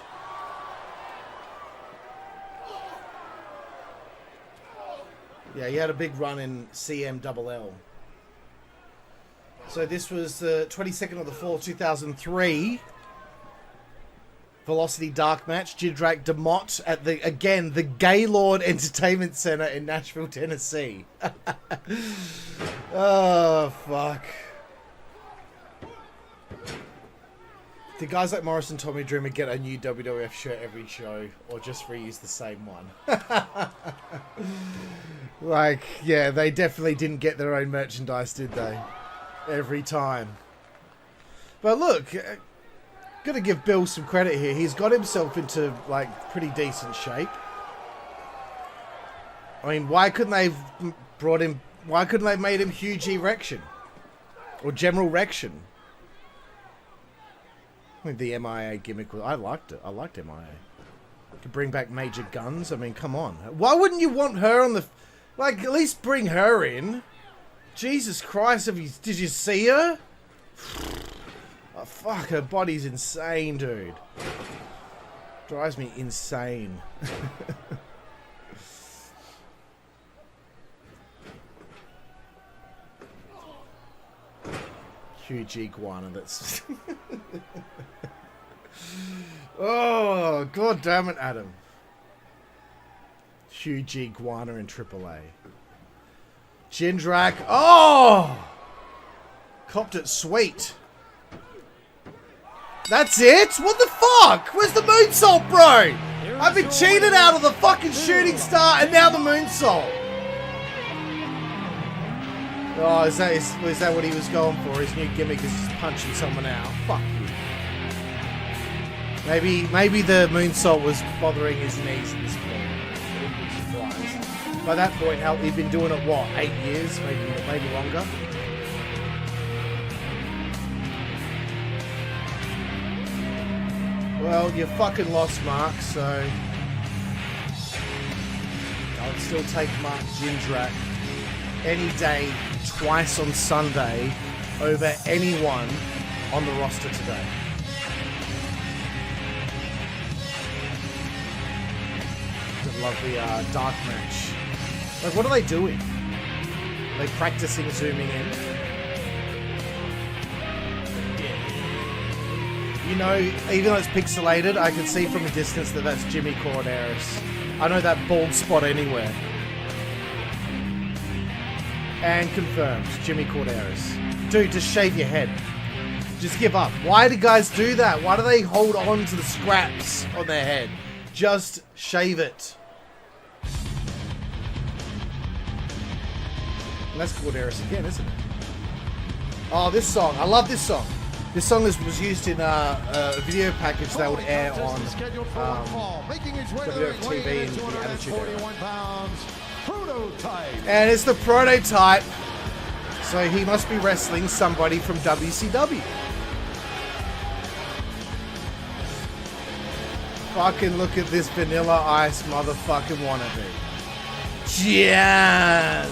Yeah, he had a big run in CMLL. So this was the 22nd of the 4th, 2003. Velocity Dark Match. Jindrak DeMott at the Gaylord Entertainment Center in Nashville, Tennessee. Oh, fuck. Do guys like Morrus and Tommy Dreamer get a new WWF shirt every show, or just reuse the same one? Like, yeah, they definitely didn't get their own merchandise, did they? Every time. But look, gotta give Bill some credit here. He's got himself into, like, pretty decent shape. I mean, why couldn't they have made him Huge Erection? Or General Rection? I mean, the MIA gimmick, I liked it. I liked MIA. Could bring back Major Guns. I mean, come on. Why wouldn't you want her on the... Like, at least bring her in. Jesus Christ, did you see her? Oh, fuck, her body's insane, dude. Drives me insane. Huge iguana, that's... Oh, god damn it, Adam. Huge iguana in AAA. Jindrak. Oh! Copped it sweet. That's it? What the fuck? Where's the moonsault, bro? I've been cheated out of the fucking shooting star and now the moonsault. Oh, is that what he was going for? His new gimmick is just punching someone out. Fuck you. Maybe the moonsault was bothering his knees at this point. I wouldn't be surprised. By that point, he'd been doing it, what, 8 years? Maybe longer? Well, you fucking lost, Mark, so... I would still take Mark Jindrak any day, twice on Sunday, over anyone on the roster today. love the dark match. Like, what are they doing? Are they practicing zooming in? You know, even though it's pixelated, I can see from a distance that that's Jimmy Corderas. I know that bald spot anywhere. And confirmed, Jimmy Corderas. Dude, just shave your head. Just give up. Why do guys do that? Why do they hold on to the scraps on their head? Just shave it. And that's Corderas again, isn't it? Oh, this song. I love this song. This song was used in a video package that would air on WWF TV in the Attitude Era. And it's the Prototype. So he must be wrestling somebody from WCW. Fucking look at this Vanilla Ice motherfucking wannabe. Jasmina.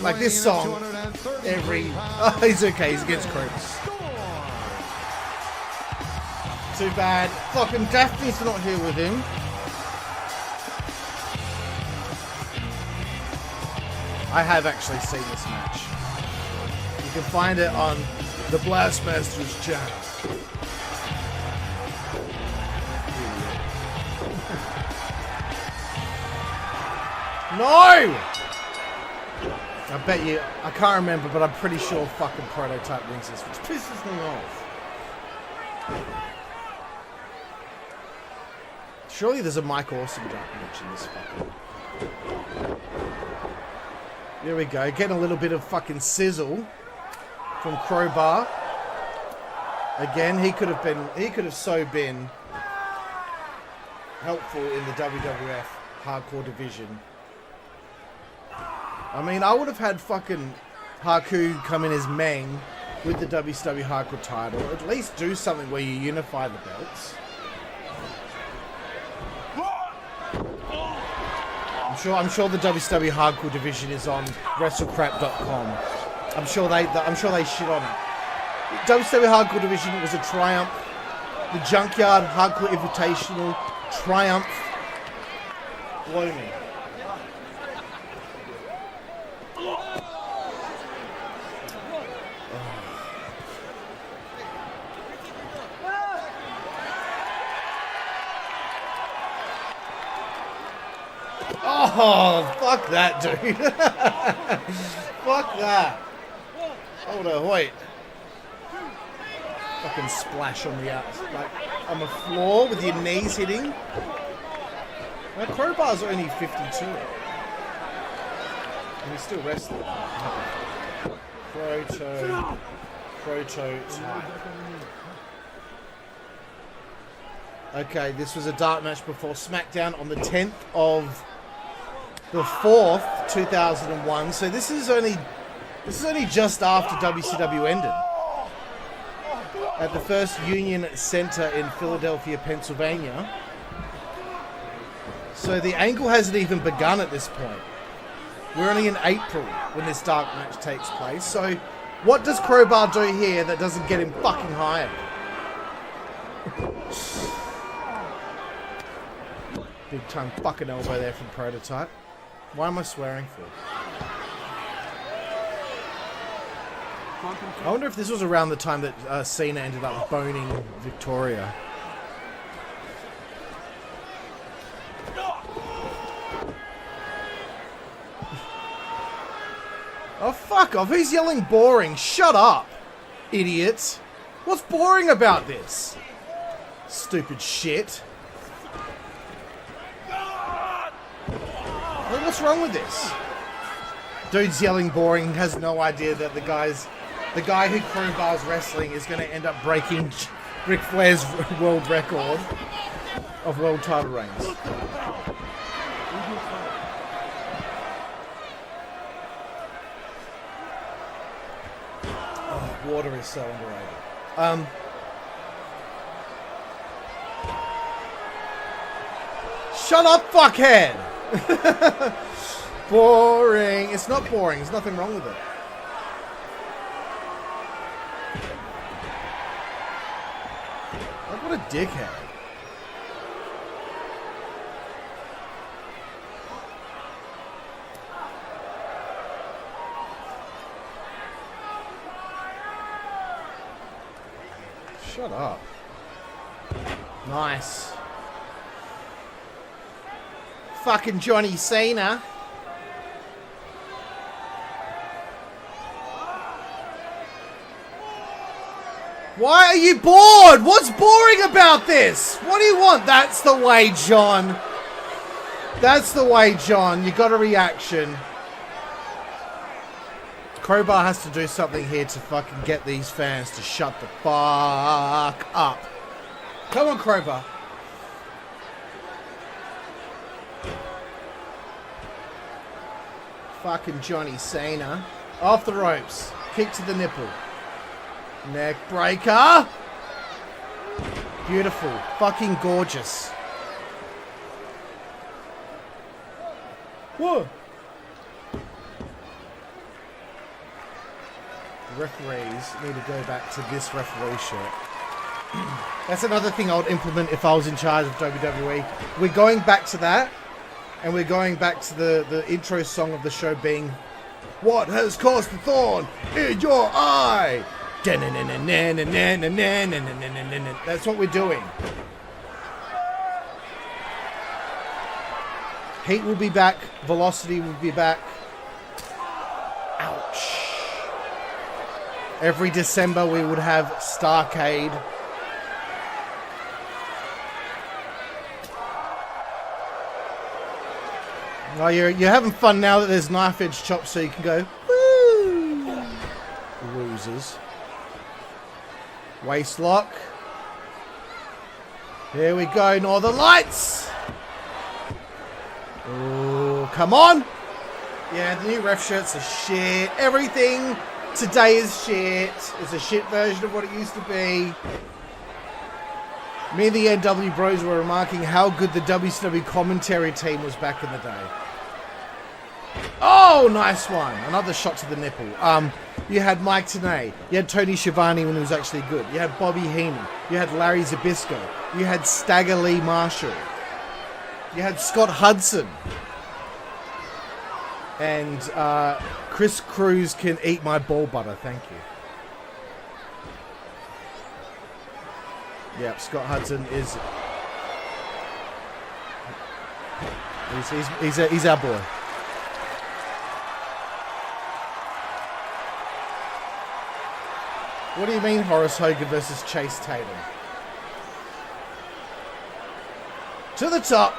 Like this song, every... Oh, he's okay, he's against Cruz. Too bad. Fucking Daphne's not here with him. I have actually seen this match. You can find it on the Blastmasters channel. No! I bet you, I can't remember, but I'm pretty sure fucking Prototype wins this, which pisses me off. Surely there's a Mike Awesome dark match in this fucking... There we go, getting a little bit of fucking sizzle from Crowbar. Again, he could have so been helpful in the WWF hardcore division. I mean, I would have had fucking Haku come in as Meng with the WCW hardcore title. At least do something where you unify the belts. I'm sure the WCW hardcore division is on WrestleCrap.com. I'm sure they shit on it. WCW hardcore division was a triumph. The Junkyard Hardcore Invitational triumph. Blow me. Oh, fuck that, dude. Fuck that. Hold on, wait. Fucking splash on the like on the floor with your knees hitting. Now, Crowbar's only 52. And he's still wrestling. Prototype. Okay, this was a dark match before SmackDown on the 10th of the 4th, 2001. So this is only just after WCW ended. At the first Union Center in Philadelphia, Pennsylvania. So the angle hasn't even begun at this point. We're only in April when this dark match takes place. So what does Crowbar do here that doesn't get him fucking hired? Big time fucking elbow there from Prototype. Why am I swearing for? I wonder if this was around the time that Cena ended up boning Victoria. Oh, fuck off. Who's yelling boring? Shut up, idiots. What's boring about this? Stupid shit. What's wrong with this? Dude's yelling boring, has no idea that the guy who Crowbar's wrestling is going to end up breaking Ric Flair's world record of world title reigns. Oh, water is so underrated. Shut up, fuckhead! Boring. It's not boring. There's nothing wrong with it. Like, what a dickhead. Shut up. Nice. Fucking Johnny Cena. Why are you bored? What's boring about this? What do you want? That's the way, John. That's the way, John. You got a reaction. Crowbar has to do something here to fucking get these fans to shut the fuck up. Come on, Crowbar. Fucking Johnny Cena. Off the ropes. Kick to the nipple. Neck breaker. Beautiful. Fucking gorgeous. Whoa. The referees need to go back to this referee shirt. That's another thing I would implement if I was in charge of WWE. We're going back to that. And we're going back to the intro song of the show being, "What has caused the thorn in your eye?" That's what we're doing. Heat will be back. Velocity will be back. Ouch. Every December we would have Starcade. Oh, you're having fun now that there's knife edge chops, so you can go, woo! Losers. Waist lock. Here we go, Northern Lights! Oh, come on! Yeah, the new ref shirts are shit. Everything today is shit. It's a shit version of what it used to be. Me and the nWBro's were remarking how good the WCW commentary team was back in the day. Oh, nice one. Another shot to the nipple. You had Mike Tenay. You had Tony Schiavone when he was actually good. You had Bobby Heenan. You had Larry Zbyszko. You had Stagger Lee Marshall. You had Scott Hudson. And Chris Cruz can eat my ball butter. Thank you. Yep, Scott Hudson is... He's our boy. What do you mean Horace Hogan versus Chase Tatum? To the top.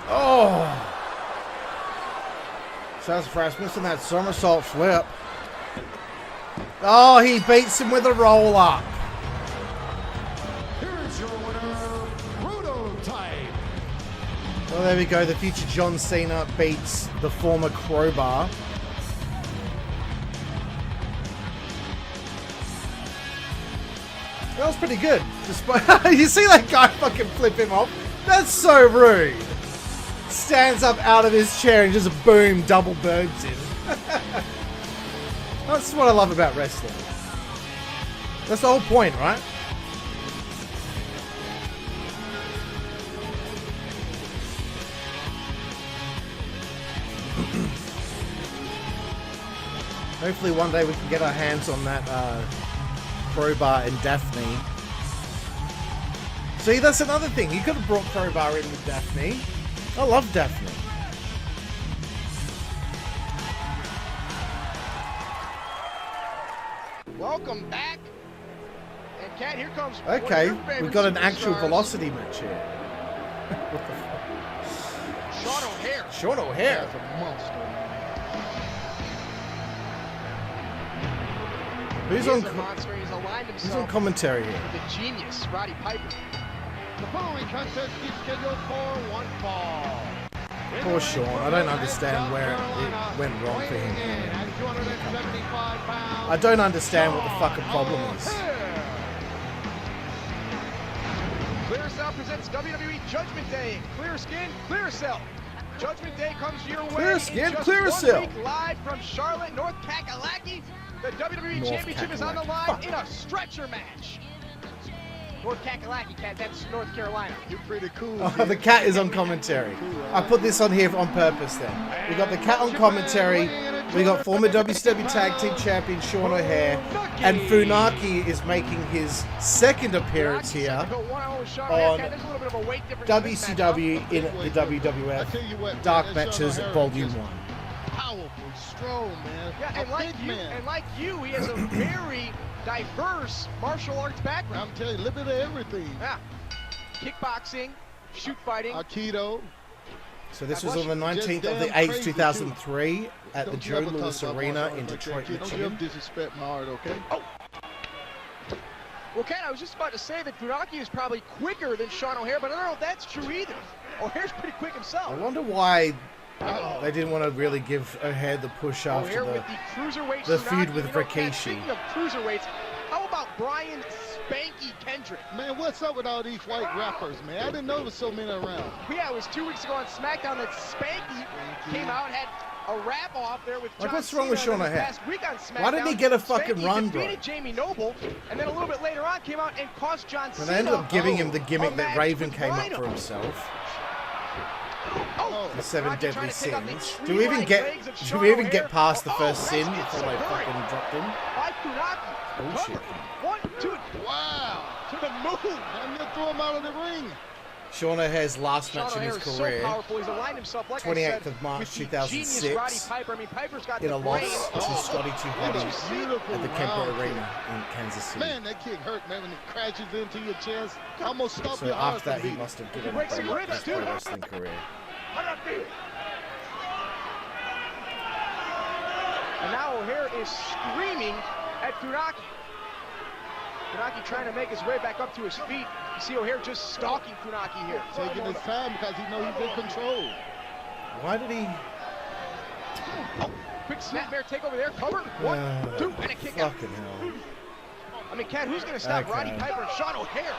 Oh. Sassafras missing that somersault flip. Oh, he beats him with a roll up. Here's your winner, Prototype. Well, there we go. The future John Cena beats the former Crowbar. That was pretty good. Despite, you see that guy fucking flip him off? That's so rude. Stands up out of his chair and just boom, double birds him. That's what I love about wrestling. That's the whole point, right? Hopefully one day we can get our hands on that Crowbar and Daphne. See, that's another thing. You could have brought Crowbar in with Daphne. I love Daphne. Welcome back. And Cat, here comes. Okay, we've got an actual velocity match here. What the fuck? Shawn O'Haire. Shawn O'Haire. That's a monster. Who's He on? is a monster. He's aligned Who's himself on commentary here? with the genius, Roddy Piper. The following contest is scheduled for one fall. Poor Shawn. I don't understand where it went wrong for him. I don't understand what the fucking problem is. Clear Cell presents WWE Judgment Day. Clear skin, clear cell. Judgment Day comes your way. Clear skin, in just clear 1 cell. week live from Charlotte, North Kakalaki. The WWE North Championship is on the line Kakalaki. in a stretcher match. North Kakalaki, Cat. That's North Carolina. You're pretty cool. Oh, the cat is on commentary. I put this on here on purpose then. We got the cat on commentary. We got former WCW Tag Team Champion Shawn O'Haire. And Funaki is making his second appearance here on WCW in the WWF Dark Matches Volume 1. Powerful, strong, man. Yeah, and like you, he has a very diverse martial arts background. I'm telling you, a little bit of everything. Yeah. Kickboxing, shoot fighting. Aikido. So this was on the 19th of the 8th, 2003 at the Joe Louis Arena in Detroit, Don't Michigan. give disrespect my heart, okay? Oh. Well, Ken, I was just about to say that Funaki is probably quicker than Shawn O'Haire, but I don't know if that's true either. O'Haire's pretty quick himself. I wonder why they didn't want to really give O'Haire the push after O'Haire with the cruiserweight the Funaki. feud with You know, Ken, Rikishi. speaking of cruiserweights, how about Brian Spanky Kendrick? Man, what's up with all these white rappers, man? I didn't know there was so many around. Yeah, it was 2 weeks ago on SmackDown that Spanky came out and had a rap off there with John Like, what's wrong with Cena Shawn this O'Haire? past week on SmackDown. Why didn't he get a fucking Spanky run, bro? defeated Jamie Noble, and then a little bit later on came out and cost John Cena. And they ended up giving him the a gimmick that match Raven with came up Rhino. for himself. Oh, The 7 Rocky Deadly trying to take out the Sins. tree Do we even like get legs of do Shawn we even O'Haire. get past the Oh, first oh, sin let's before get they some fucking dropped him? by Funaki. Bullshit. Cover. 1, 2, Wow. to the moon. I'm going to throw him out of the ring. Shawn O'Haire's last Shawn match in O'Haire his is so career powerful. He's aligned himself, like 28th I said, of March, with the 2006, genius Roddy Piper. I mean, Piper's got in the a loss brain. to Scotty 2 Hotty Beautiful at the Kemper round Arena in Kansas City. Man, that kick hurt, man, when it crashes into your chest. Almost stopped So your heart after that, from he beating. must have given break up some on ribs, his too. pro wrestling career. And now O'Haire is screaming at Funaki. Funaki trying to make his way back up to his feet. You see O'Haire just stalking Funaki here. Taking his time because he knows he's in control. Why did he? Oh, quick snapmare take over there. Cover. 1, 2, and a kick out. Fucking hell. I mean, Cat, who's going to stop Okay. Roddy Piper and Shawn O'Haire?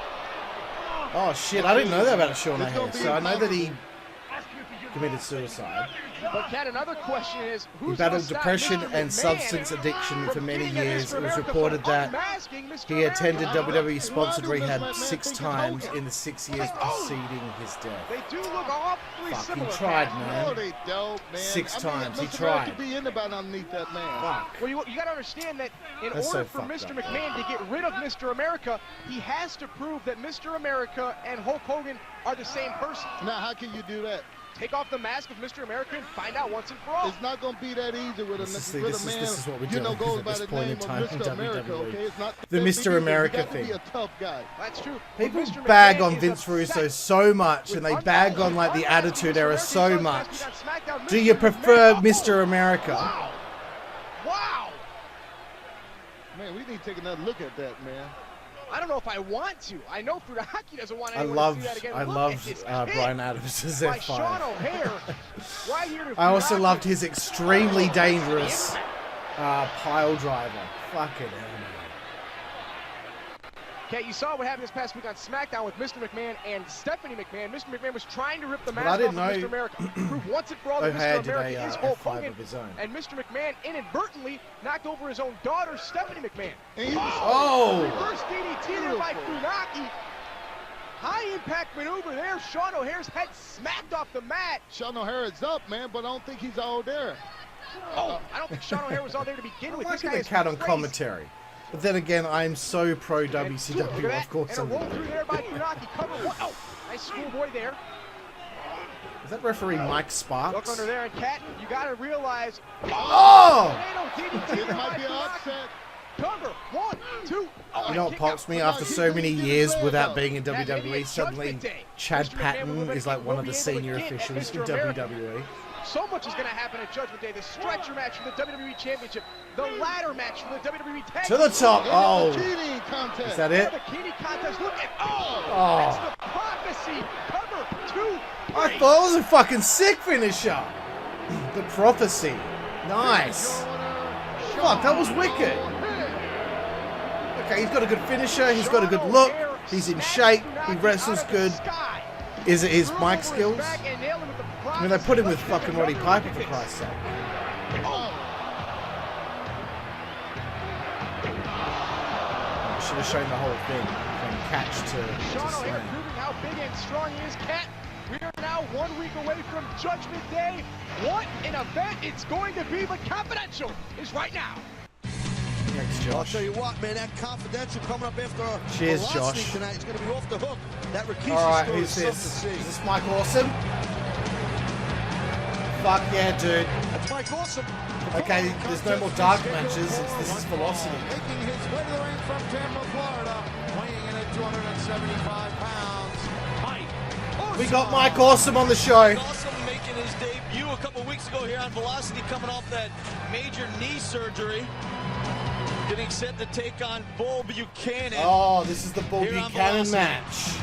Oh shit! I didn't know that about Shawn It's gonna O'Haire. be So I know that he impossible. committed suicide. But Cat, another question is, He who's battled gonna stop depression Mr. and McMahon substance addiction for from many getting at years. Mr. It was America reported for that unmasking Mr. he attended America? WWE sponsored Why do rehab Mr. McMahon 6 think times Hogan? in the 6 years Oh! preceding his death. They do look awfully Fuck, he similar. tried, Cat. man. No, they don't, man. 6 times. He Mr. tried. Could be anybody underneath that man. Fuck. Well, you got to understand that in That's order so for fucked Mr. up. McMahon to get rid of Mr. America, he has to prove that Mr. America and Hulk Hogan are the same person. Now, how can you do that? Take off the mask of Mr. America and find out once and for all. It's not going to be that easy with a, This with is- a man, this is what we're you know, dealing goes with by at the this point name in of time in Mr. America, WWE. okay? It's not The that Mr. big deal. America You got to be thing. a tough guy. That's true. People But Mr. bag McMahon on is Vince Russo obsessed so much, and they with bag unfolding, on like the unmasking Attitude Mr. Era America. so Just much. last week on SmackDown, Do you Mr. prefer McMahon- Mr. America? Wow. Wow. Man, we need to take another look at that, man. I don't know if I want to. I know Funaki doesn't want I anyone loved to see that again. I Look loved at this Brian kick Adams as by Shawn F5. O'Haire. Right here to I also Funaki. loved his extremely dangerous pile driver. Fucking hell, man. Okay, you saw what happened this past week on SmackDown with Mr. McMahon and Stephanie McMahon. Mr. McMahon was trying to rip the But mask I didn't off of know Mr. America. Prove once and for all that O'Haire Mr. did America is Hulk F5 Hogan. of his own. And Mr. McMahon inadvertently knocked over his own daughter, Stephanie McMahon. And he was Oh! Reverse DDT there by Funaki. High impact maneuver there. Shawn O'Haire's head smacked off the mat. Shawn O'Haire is up, man, but I don't think he's all there. Oh, I don't think Shawn O'Haire was all there to begin with. Look This at guy the is cat on crazy. commentary. But then again, I'm so pro And look at WCW, that. of course. And a I'm roll through there by Funaki. Cover one. Oh, nice schoolboy there. Is that referee Mike Look Sparks? under there, and Cat, you got to realize. Oh! Tornado DDT It there might by be an Funaki. upset. Cover. 1, 2. Oh, You know what kick pops out. me? After so many years without being in That may be a WWE, suddenly judgment day. Chad Mr. McMahon Patton will is like one of the be able to senior get at officials in Mr. America. WWE. So much is going to happen at Judgment Day. The stretcher match for the WWE Championship. The ladder match for the WWE Tag To the Team top. Oh! Cheating contest. Is that Yeah, it? the Bikini contest. Look at that's Oh! the prophecy. Cover 2. I thought it was a fucking sick finisher. The prophecy. Nice. Fuck, that was wicked. Okay, he's got a good finisher. He's got a good look. He's in shape. He wrestles good. Is it his mic skills? I mean, they put him with fucking Roddy Piper, for Christ's sake. should have shown the whole thing from catch to Shawn O'Haire slam. proving how big and strong he is. Cat, we are now 1 week away from Judgment Day. What an event it's going to be, but Confidential is right now. Thanks, I'll Josh. tell you what, man, that Confidential coming up after Cheers, Velocity Josh. tonight is going to be off the hook. That Rikishi All right, story who's is something this? to see. Is this Mike Awesome? Fuck yeah, dude. That's Mike Awesome. Okay, there's no more dark matches. This is Velocity. Making his way to the ring from Tampa, Florida, weighing in at 275 pounds. Mike. We got Mike Awesome on the show. Awesome making his debut a couple weeks ago here on Velocity, coming off that major knee surgery. Getting set to take on Bull Buchanan. Oh, this is the Bull Here on Buchanan Velocity. match.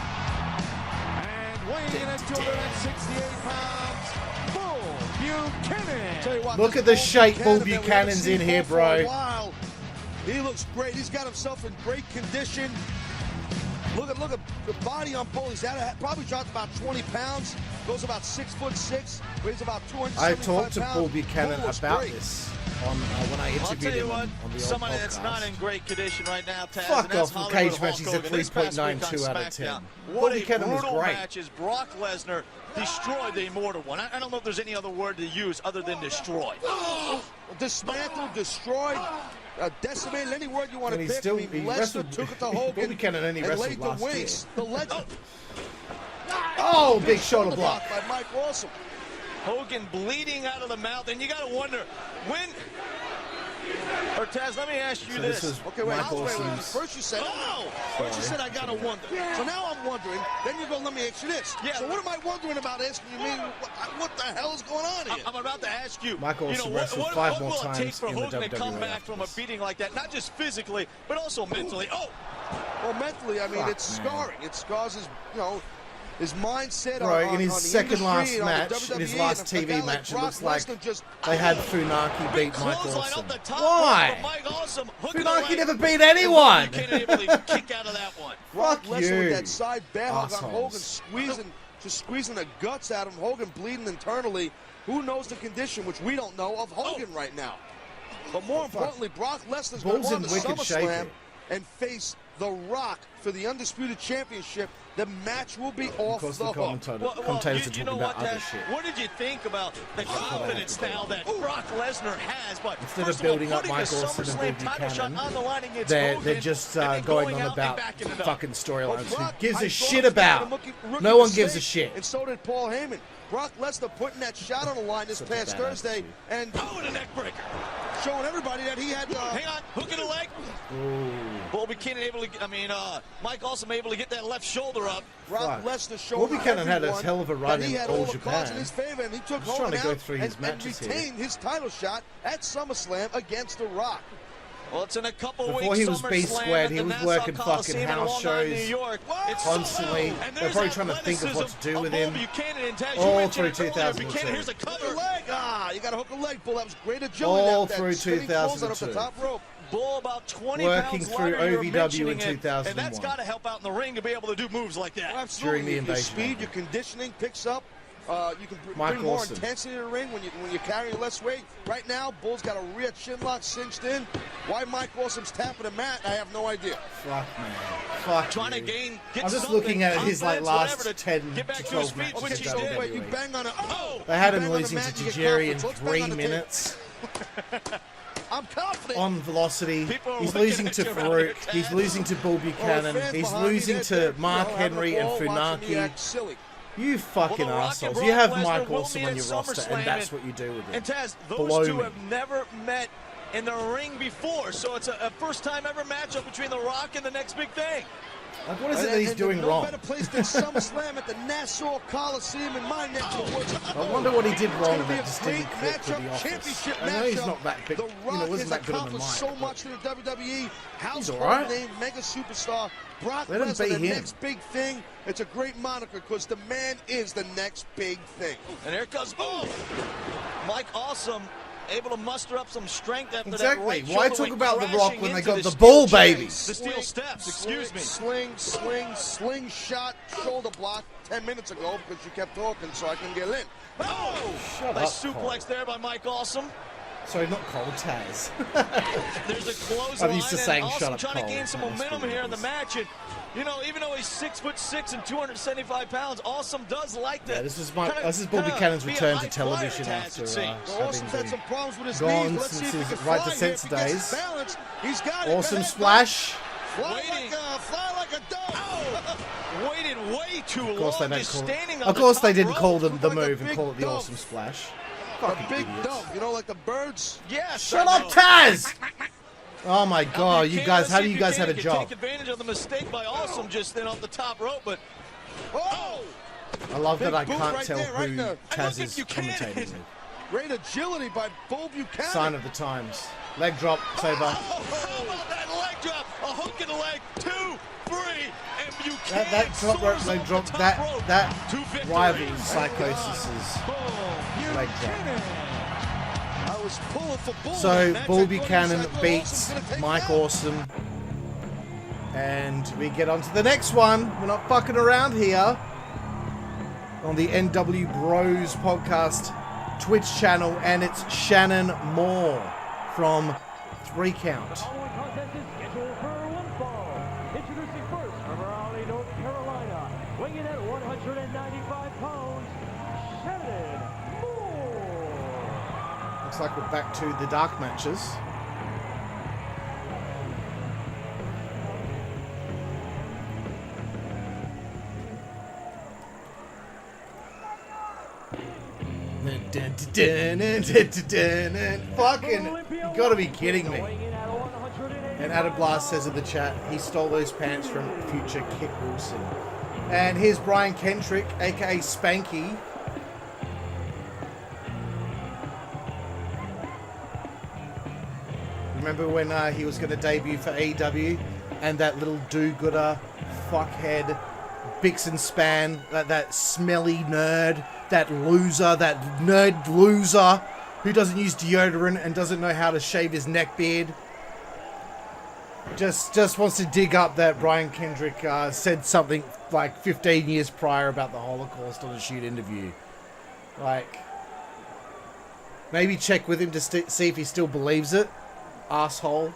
And weighing in at 268 pounds, Bull Buchanan. Tell you what, Look this at the Bull shape Bull Buchanan that we haven't Buchanan's seen in here, for a bro. while. He looks great. He's got himself in great condition. Look at the body on Bull. He's probably dropped about 20 pounds. Goes about 6'6", weighs about 275 I pounds. talked to Bull Buchanan looks about great. this on when I I'll tell interviewed you him what, on the old somebody podcast. that's not in great condition right now, Taz. Fuck and that's off, from Hollywood Cage Hulk match, he's a Hogan. This past week on 3.92 out of 10. SmackDown. Bull What a Buchanan was brutal great. match as Brock Lesnar destroyed the Immortal One. I don't know if there's any other word to use other than destroy. Dismantled, destroyed, decimated, any word you want to And he's pick. still- I mean, he Lesnar wrestled- took it to Bull Hogan Buchanan only and wrestled laid the last waste. The legend. Oh, big shoulder block. By Mike Awesome. Hogan bleeding out of the mouth, and you got to wonder when. Or Taz, let me ask you So this. this is Okay, wait, Mike wait. Awesom's. First you said, oh! First you said, I gotta wonder. So now I'm wondering. Then you go, let me ask you this. Yeah. So what am I wondering about asking you? Mean, what the hell is going on here? I'm about to ask you. Michael you know, wrestled what 5 more will it take times for in the Hogan to come WWF back from a after this. beating like that? Not just physically, but also mentally. Oh, Well, mentally, I mean, Fuck, it's man. scarring. It scars his, his mindset Bro, on in his on the second industry last and on the match, in his WWE, last and a guy TV match, it Brock looks like Lesnar just they had Funaki big beat Mike clothesline Awesome. up the top. Why? From Mike Awesome. Hook of the Funaki leg. never beat anyone. Can't able to kick out of that one. Brock Fuck Lesnar you, with that side bear hug on assholes. Hogan, squeezing the guts out of him. Hogan bleeding internally. Who knows the condition, which we don't know, of Hogan right now. But more importantly, Brock Lesnar's going Bull's to in go to wicked shape SummerSlam here. and face The Rock for the Undisputed Championship. The match will be off Of course, the the hook. commentators are you talking know about what, other Taz? shit. What did you think about the confidence now that Brock Lesnar has? But Instead first of building all, up putting Mike the Awesome and SummerSlam Bull title shot Buchanan, on the line against they're Hogan, just and then going on out about and backing it up. fucking storylines. Who Brock, gives I a thought shit he was about? making a rookie No one gives a mistake, shit. And so did Paul Heyman. Brock Lesnar putting that shot on the line this Such a past bad Thursday attitude. and Oh, and a neck breaker. showing everybody that he had. Hang on, hook in the leg. Bull Buchanan able to, Mike Awesome able to get that left shoulder up. Brock Fuck. Lesnar showed Bull Buchanan had a everyone hell of a run that he in had All all the cards Japan. in his favor, and he took Just trying Hogan to go out through his and matches here. retained his title shot at SummerSlam against The Rock. Well, it's in a couple Before weeks. he was B SummerSlam squared, at he the was Nassau working Coliseum fucking in house Long Island, shows New York. It's constantly. sold out. And They're there's probably trying to think of what to do athleticism with of him. Bull Buchanan, and Taz, you All mentioned through it earlier, 2002. Buchanan, here's a Hook cover. a leg. You got to hook a leg, Bull. That was great agility. All that through spinning clothesline up the 2002. top rope. Bull about 20 Working pounds through lighter, you were OVW mentioning in it, 2001. And that's got to help out in the ring to be able to do moves like that. Absolutely. During the Your invasion. speed, your conditioning picks up. You can Mike bring more Awesome. intensity to the ring when you're carrying less weight. Right now, Bull's got a rear chin lock cinched in. Why Mike Awesome's tapping the mat, I have no idea. Fuck, man. Fuck Trying you. to get I'm just something, looking at his like confidence, last whatever, to 10 get back to to his 12 feet, matches which in he did. Wait, you WWE. bang on it. Oh! They had You him bang on the losing to mat, you get Tajiri in confidence. Let's bang on 3 the table. minutes I'm confident. on Velocity. People are He's looking losing at to you around here, Farouk. He's Taz. losing to Bull Buchanan. fans He's behind me, losing they're, to you Mark know, having a Henry and ball, watching me Funaki. act silly. You fucking Well, The Rock and assholes. Brock You have Lesnar Mike will Awesome meet on at your roster, SummerSlam, and that's what you do with And him. Taz, those Below two me. have never met in the ring before, so it's a first time ever matchup between The Rock and the next big thing. Like, what is it that he's doing no wrong? better place than SummerSlam at the Nassau Coliseum in my neck of the woods. I wonder what he did It's wrong gonna be that a just great didn't click with matchup, the office. championship I know he's matchup. not that big, The you Rock know, wasn't has that good on the accomplished mic. so much in the WWE. Household all right. name, mega superstar. Brock Let him Lesnar, be the him. next big thing. It's a great moniker because the man is the next big thing. And here comes Mike Awesome, able to muster up some strength after Exactly. that right Why shoulder talk went about The crashing Rock when they into got the steel Bull chains. babies? The steel steps, excuse me. Slingshot shoulder block 10 minutes ago because you kept talking so I couldn't get in. Oh! Shut Nice up, suplex there by Mike Awesome. Sorry, not Cole, Taz. There's a close I'm used to line, saying and shut Awesome up, trying Cole. to gain some momentum here in the match. And, you know, even though he's 6'6" and 275 pounds, Awesome does like that. Yeah, this is Bull Buchanan's return to television after Awesome's had some problems with his knees. gone Let's see since if he his can Right fly to here. Censor If he gets days. his balance, he's got it. Awesome Go ahead, splash. Fly like a dove. Waited way too Of course they long, don't just call standing it. on Of course the they top didn't rope. call them the Like a move and big call it the dove. Awesome Splash. A Fucking big idiots. dove, you know, like the birds. Yes. Shut I up, know. Taz! Oh my God, you Can't- guys! let's How see do if you guys have a can job? Take advantage of the mistake by Awesome just then off the top rope, but Oh! I love that I Big boot can't right tell there, right who there. Taz look is at Buchanan. commentating with. Great agility by Bull Buchanan. Sign of the times. Leg drop, Saber. how about that leg drop? A hook in the leg, 2, 3, and Buchanan That top rope soars leg off drop, the top that rope to victory. rivals Psychosis's leg drop. I was pulling for Bull. So That's Bull a good Buchanan inside blow. beats Awesome's gonna take Mike that. Awesome. And we get on to the next one. We're not fucking around here. On the nWBro's podcast Twitch channel, and it's Shannon Moore from 3 Count. The following contest is scheduled for one fall. Introducing first from Raleigh, North Carolina, weighing in at 195 pounds, Shannon Moore. Looks like we're back to the dark matches. Fucking, you gotta be kidding me. Weighing in at 180 And Adam Blast says in the chat, he stole those pants from future Kit Wilson. And here's Brian Kendrick, aka Spanky. Remember when he was going to debut for AEW, and that little do-gooder, fuckhead, Bixen Span, that smelly nerd, that loser, that nerd loser, who doesn't use deodorant and doesn't know how to shave his neck beard. Just wants to dig up that Brian Kendrick said something like 15 years prior about the Holocaust on a shoot interview. Like, maybe check with him to see if he still believes it. Asshole.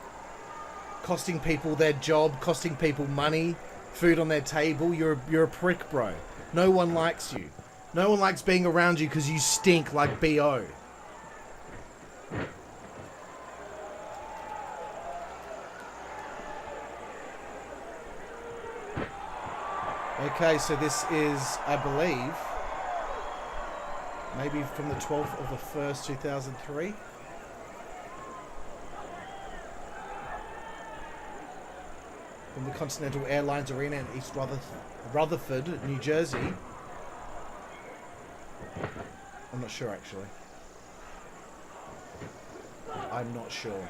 Costing people their job, costing people money, food on their table. You're a prick, bro. No one likes you. No one likes being around you because you stink like B.O. Okay, so this is, I believe, maybe from the 12th of the 1st, 2003. From the Continental Airlines Arena in East Rutherford, New Jersey. I'm not sure, actually. I'm not sure.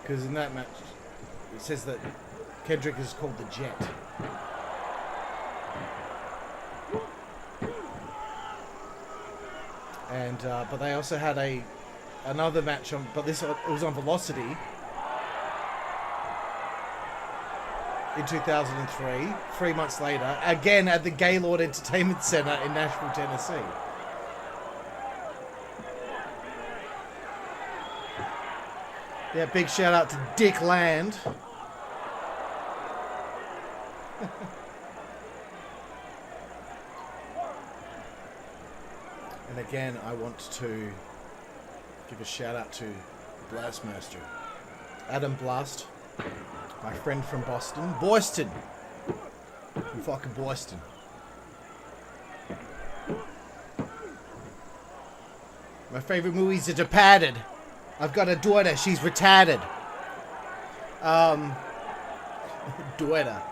Because in that match, it says that Kendrick is called the Jet. And but they also had another match on, but it was on Velocity in 2003. 3 months later, again at the Gaylord Entertainment Center in Nashville, Tennessee. Yeah, big shout out to Dick Land. And again, I want to give a shout out to Blastmaster. Adam Blast, my friend from Boston. Boyston! From fucking Boyston. My favorite movies are Departed. I've got a daughter, she's retarded. Daughter.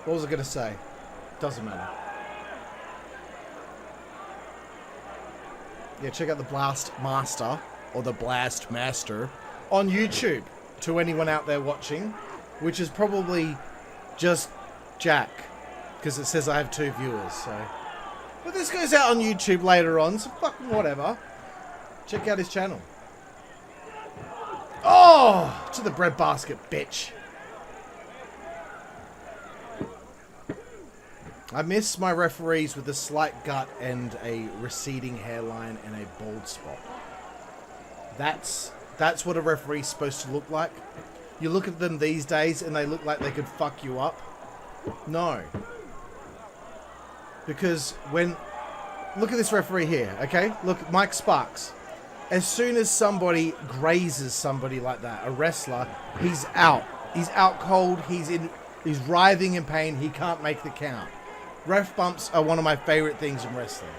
What was I gonna say? Doesn't matter. Yeah, check out the Blast Master, or the Blast Master, on YouTube, to anyone out there watching, which is probably just Jack, because it says I have 2 viewers, so. But this goes out on YouTube later on, so fucking whatever. Check out his channel. Oh! To the breadbasket, bitch. I miss my referees with a slight gut and a receding hairline and a bald spot. That's what a referee's supposed to look like. You look at them these days and they look like they could fuck you up. No. Because look at this referee here, okay? Look, Mike Sparks. As soon as somebody grazes somebody like that, a wrestler, he's out. He's out cold. He's writhing in pain. He can't make the count. Ref bumps are one of my favorite things in wrestling.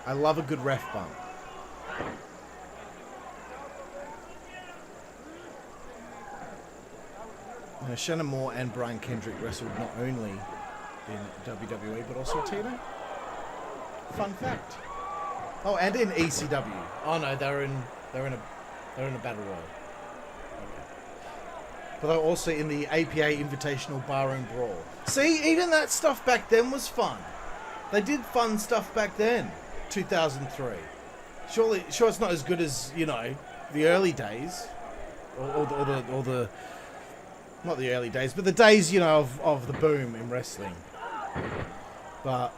I love a good ref bump. Now, Shannon Moore and Brian Kendrick wrestled not only in WWE but also TNA. Fun fact. Oh, and in ECW. Oh no, they're in a battle royal. But they're also in the APA Invitational Barroom Brawl. See, even that stuff back then was fun. They did fun stuff back then, 2003. Sure, it's not as good as, you know, the early days, or the not the early days, but the days, you know, of the boom in wrestling. But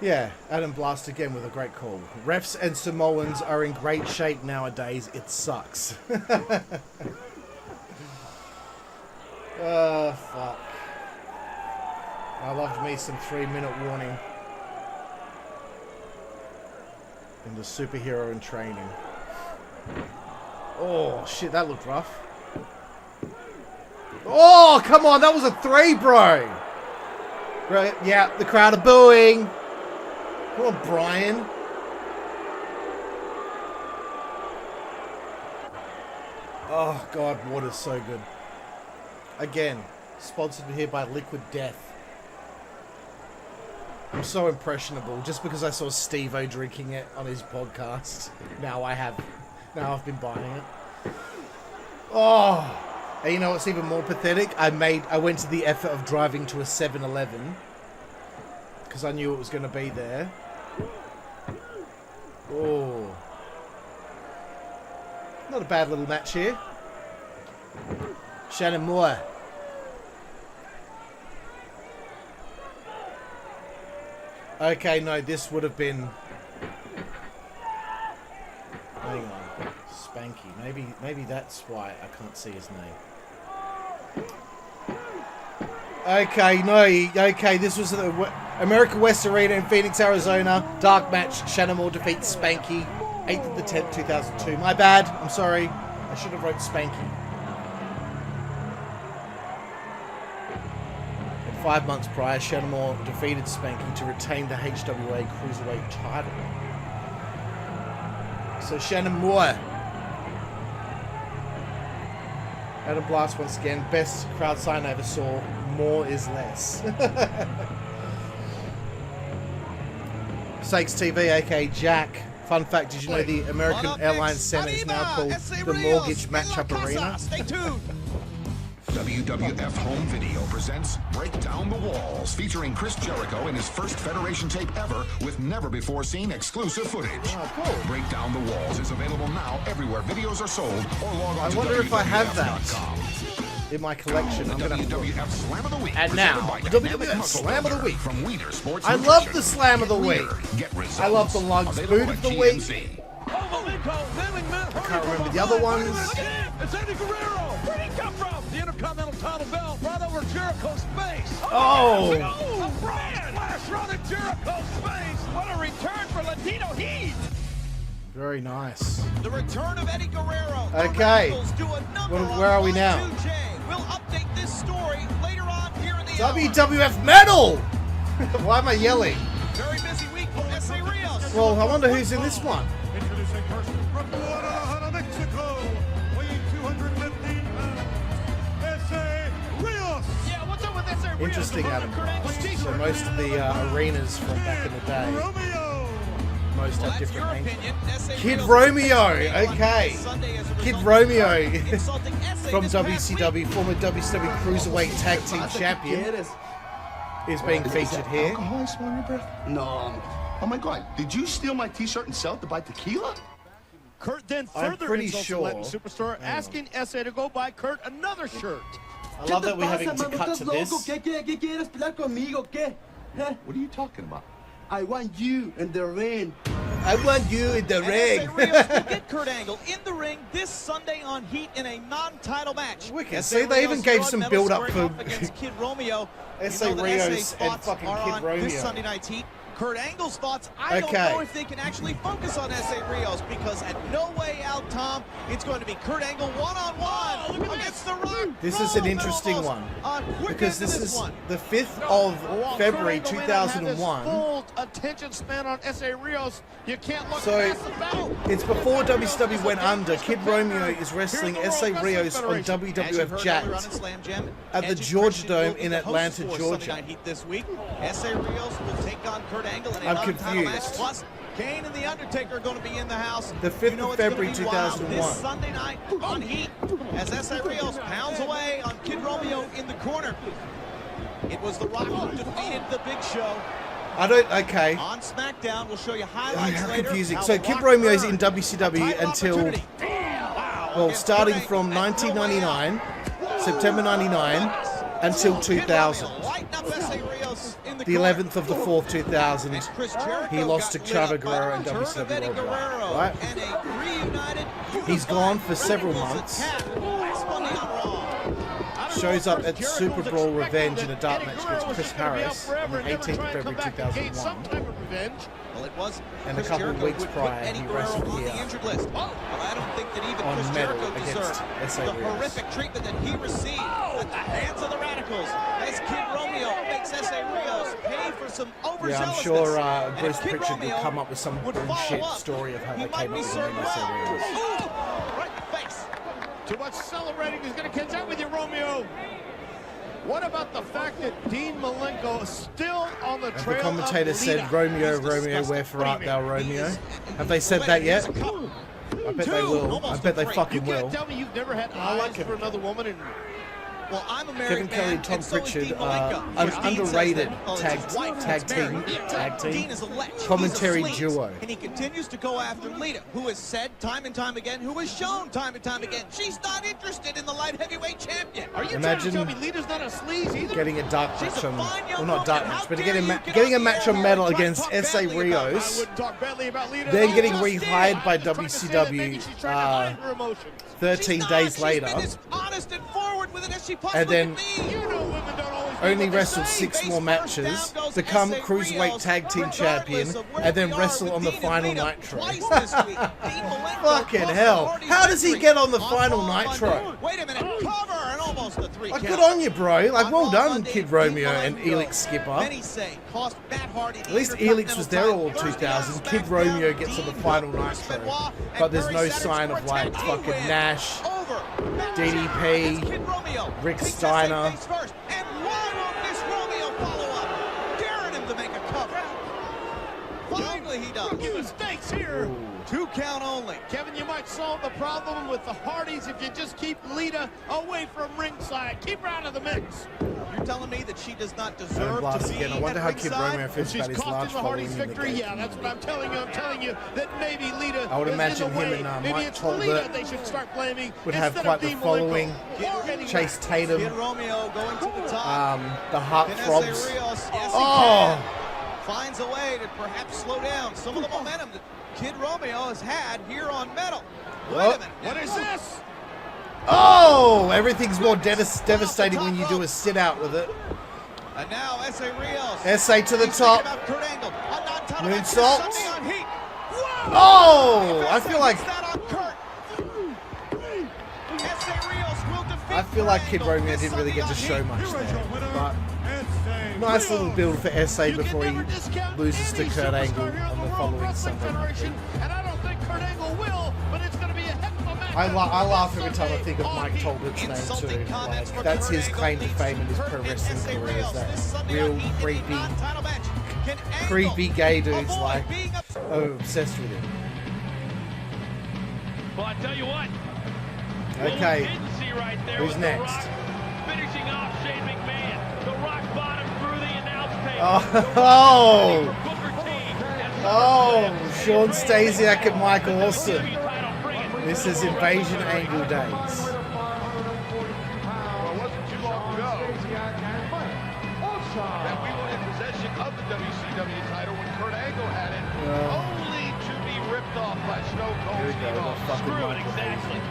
yeah, Adam Blast again with a great call. Refs and Samoans are in great shape nowadays. It sucks. Oh, fuck. I loved me some 3-minute warning. And the superhero in training. Oh, shit, that looked rough. Oh, come on, that was a 3, bro. Right, yeah, the crowd are booing. Come on, Brian. Oh, God, water's so good. Again, sponsored here by Liquid Death. I'm so impressionable just because I saw Steve-O drinking it on his podcast. Now I've been buying it. Oh, and you know what's even more pathetic? I went to the effort of driving to a 7-Eleven because I knew it was going to be there. Oh, not a bad little match here. Shannon Moore. Okay, no, this would have been... Hang on. Spanky. Maybe that's why I can't see his name. Okay, no. Okay, this was the America West Arena in Phoenix, Arizona. Dark match. Shannon Moore defeats Spanky. 8th of the 10th, 2002. My bad. I'm sorry. I should have wrote Spanky. 5 months prior, Shannon Moore defeated Spanky to retain the HWA Cruiserweight title. So Shannon Moore. Adam Blast once again. Best crowd sign I ever saw. More is less. Sakes TV, aka Jack. Fun fact, did you know the American Airlines Center is now called the Mortgage Matchup Arena? Stay tuned. WWF Home Video presents Break Down the Walls, featuring Chris Jericho in his first Federation tape ever with never-before-seen exclusive footage. Oh, cool. Break Down the Walls is available now everywhere videos are sold, or log on to I wonder if I have that in my collection. I'm gonna WWF Slam of the Week. And now, WWF Slam of the Week. From Wiener Sports I love the Slam of the Week. I love the Lugs Boot of the Week. I can't remember the other ones. It's Eddie Guerrero. Where'd he come from? The Intercontinental title belt brought over Jericho's face. Oh! A Brian splash run at Jericho's face. What a return for Latino Heat. Very nice. The return of Eddie Guerrero. Okay. Where are we now? We'll update this story later on here in the WWF Metal! Why am I yelling? Very busy week for S.A. Rios. Well, I wonder who's in this one. Introducing first from Guadalajara, Mexico, weighing 215 pounds, S.A. Rios. Yeah, what's up with S.A. Rios? Interesting, Adam. So most of the arenas from back in the day, Romeo. most have different names. Kid Romeo, okay. Kid Romeo from WCW, former WCW Cruiserweight Tag Team Champion, is being featured here. Alcohol smell in your breath? No. Oh my God! Did you steal my T-shirt and sell it to buy tequila? Kurt then I'm further pretty insults sure. the Latin superstar, asking SA to go buy Kurt another shirt. I love that we're having to cut to this. What are you talking about? I want you in the ring. I want you in the ring. SA Rios will get Kurt Angle in the ring this Sunday on Heat in a non-title match. See, they even gave some build-up for against Kid Romeo. SA Rios and fucking Kid Romeo. This Sunday night's Heat. Kurt Angle's thoughts, I don't know if they can actually focus on SA Rios, because at No Way Out, Tom, it's going to be Kurt Angle one-on-one against The Rock. This is an interesting one, because this is the 5th of February 2001. Full attention span on SA Rios. You can't look So past the battle. it's before WCW went under. Kid Romeo is wrestling SA Rios on WWF Jakked at the Georgia Dome in Atlanta, Georgia. This week, SA Rios will take on Kurt Angle in a I'm non-title match. confused. Plus, Kane and The Undertaker are going to be in the house. The 5th of February 2001. This Sunday night on Heat, as SA Rios pounds away on Kid Romeo in the corner. It was The Rock who defeated The Big Show. Okay. On SmackDown, we'll show you highlights How later. confusing. So Kid Romeo's in WCW until, well, starting from 1999, September 99, until 2000. The 11th of the 4th, 2000, he lost to Chavo, Guerrero and WCW Worldwide, right? He's gone for several months. Shows up at Super Brawl Revenge in a dark match against Chris Harris on the 18th of February 2001. Well, it was And a couple of weeks prior, he wrestled here I don't think that even on Chris metal Jericho against deserved SA the Rios. horrific treatment that he received at the hands of the Radicals as Kid Romeo makes SA Rios pay for some overzealousness. Yeah, I'm sure And Bruce if Kid Pritchard Romeo will come up with some would bullshit follow up, story of how he they might came be up with the served name SA wrong. Rios. Ooh, right in the face. Too much celebrating is going to catch up with you, Romeo. What about the fact that Dean Malenko is still on the And the trail commentator of said, Lita? Romeo, Romeo, wherefore art thou, Romeo? Have they said that yet? I bet they will. I bet they fucking You will. can't tell me you've never had I like eyes it. for another woman and... Well, I'm a Kevin married Kelly man, and Tom and so is Pritchard Dean are Malenko. an Which Dean says underrated that, it's tag his wife team, that's married. Dean is a lech. He's a commentary sleaze. duo. And he continues to go after Lita, who has said time and time again, who has shown time and time again, she's not interested in the light heavyweight champion. Are you Imagine trying to tell me Lita's not a sleaze either? getting a dark She's match a on, fine young well, not dark woman. match, How but dare getting, you get getting a on the match air on metal and against talk SA badly about her? I Rios, wouldn't talk badly about Lita. then Oh, getting just rehired did. by I'm just trying to say that maybe WCW she's trying to hide her emotions. 13 days later, She's been as honest and forward with it as she possibly and then can be. You know women don't always do only what they wrestled say. 6 more matches, become Cruiserweight Tag Team Champion, and then wrestle on the final Nitro. Fucking hell. How does he get on the final Nitro? Wait a minute, cover and almost a 3 Like, count. good on you, bro. Like, well done, Kid Romeo and Elix Skipper. Many say cost Matt Hardy At least Elix was there all 2000. Kid Romeo gets on the final Nitro. But there's no sign of, like, fucking Nash, DDP, Rick Steiner. And why won't this Romeo follow up? Daring him to make a cover. Finally he does. Rookie mistakes here. Ooh. 2 count only. Kevin, you might solve the problem with the Hardys if you just keep Lita away from ringside. Keep her out of the mix. You're telling me that she does not And deserve to blast be again. I at wonder how Kid ringside? Romeo feels She's about his large costing the following Hardys in the victory. game. Yeah, that's what I'm telling you. I'm telling you that maybe Lita I would is imagine in the him way. and Maybe Mike it's Talbot Lita they should start blaming would have instead quite of the Dean following. Malenko or Eddie Chase Kid Tatum, Romeo going to the top. the Heartthrobs. Rios, yes, he Oh! can. Finds a way to perhaps slow down some of the momentum that Kid Romeo has had here on metal. Wait a minute. What is this? Oh! Everything's more devastating when you do a sit out with it. And now SA Rios. SA to the He's top. thinking about Kurt Angle. A non-title match Moonsault. this Sunday on Heat. Whoa! Oh! I feel like That on Kurt. SA Rios will defeat I feel like Kid Kurt Angle Romeo this didn't really get to Sunday show on much Heat. there. But nice little build for SA before he loses to Kurt Angle on the following Sunday. And I don't think Kurt Angle will, but it's going to be a heck of a match. I laugh every time I think of Mike Talbot's name too. Like, that's his claim to fame in his pro wrestling career, is that real creepy gay dudes like are obsessed with him. Well, I tell you what. Okay, What we didn't see right there who's was next? The Rock finishing off Shane McMahon. The Rock bottom through the announce table. Oh! Oh! Shawn Stasiak and Michael Olsen. This is Invasion Angle days. Well, it wasn't too long ago that we were in possession of the WCW title when Kurt Angle had it, only to be ripped off by Stone Cold Steve Austin. Screw it, exactly.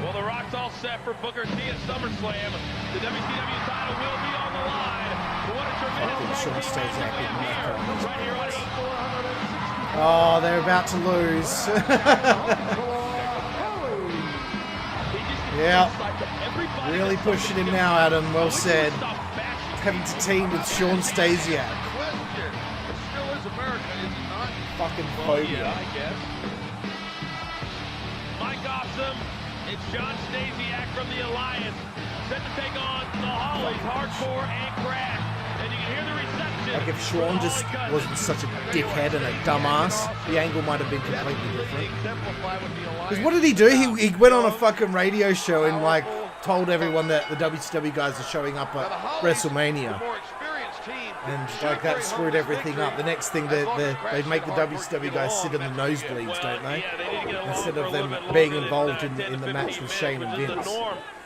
Well, the Rock's all set for Booker T at SummerSlam. The WCW title will be on the line. But what a tremendous Stasiak right here on Oh, they're about to lose. Yeah. Really pushing him now, Adam. Well said. Having to team with Shawn Stasiak. Fucking phobia. I guess. Mike Awesome and Shawn Stasiak from the Alliance set to take on the Hollies, Hardcore and Crash. And you can hear the reception. Like if Shawn just wasn't such a dickhead and a dumbass, the angle might have been completely different. Because what did he do? He went on a fucking radio show and like told everyone that the WCW guys are showing up at WrestleMania. And like that screwed everything up. The next thing they make the WCW guys sit in the nosebleeds, don't they? Instead of them being involved in the match with Shane and Vince.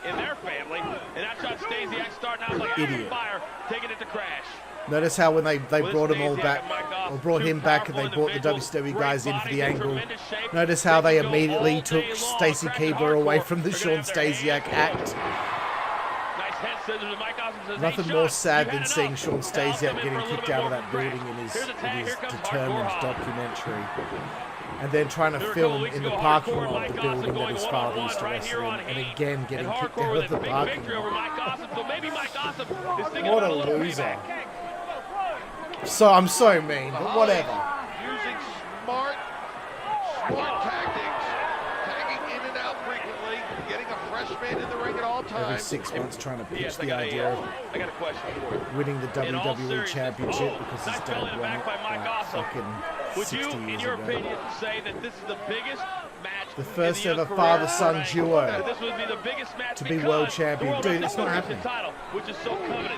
In their family, and that's Shawn Stasiak starting out like Idiot. fire, taking it to Crash. Notice how when they brought him all back, or brought him back, and they brought the WCW guys in for the angle. Notice how they immediately took Stacy Keibler away from the Shawn Stasiak act. Nothing more sad than seeing Shawn Stasiak getting kicked out of that building in his Determined documentary. And then trying to film in the parking lot of the building that his father used to wrestle in, and again getting kicked out of the parking lot. What a loser. So I'm so mean, but whatever. Using smart tactics, tagging in and out frequently, getting a fresh man in the ring at all times. Every 6 months trying to pitch the idea of I got a question for you. winning the WWE Championship because his dad won it like fucking Would you, 60 in years your ago. opinion, say that this is the biggest match? The first in the ever career father-son of duo This would be the biggest match to be world champion. Dude, it's not happening. Title, which is so coveted,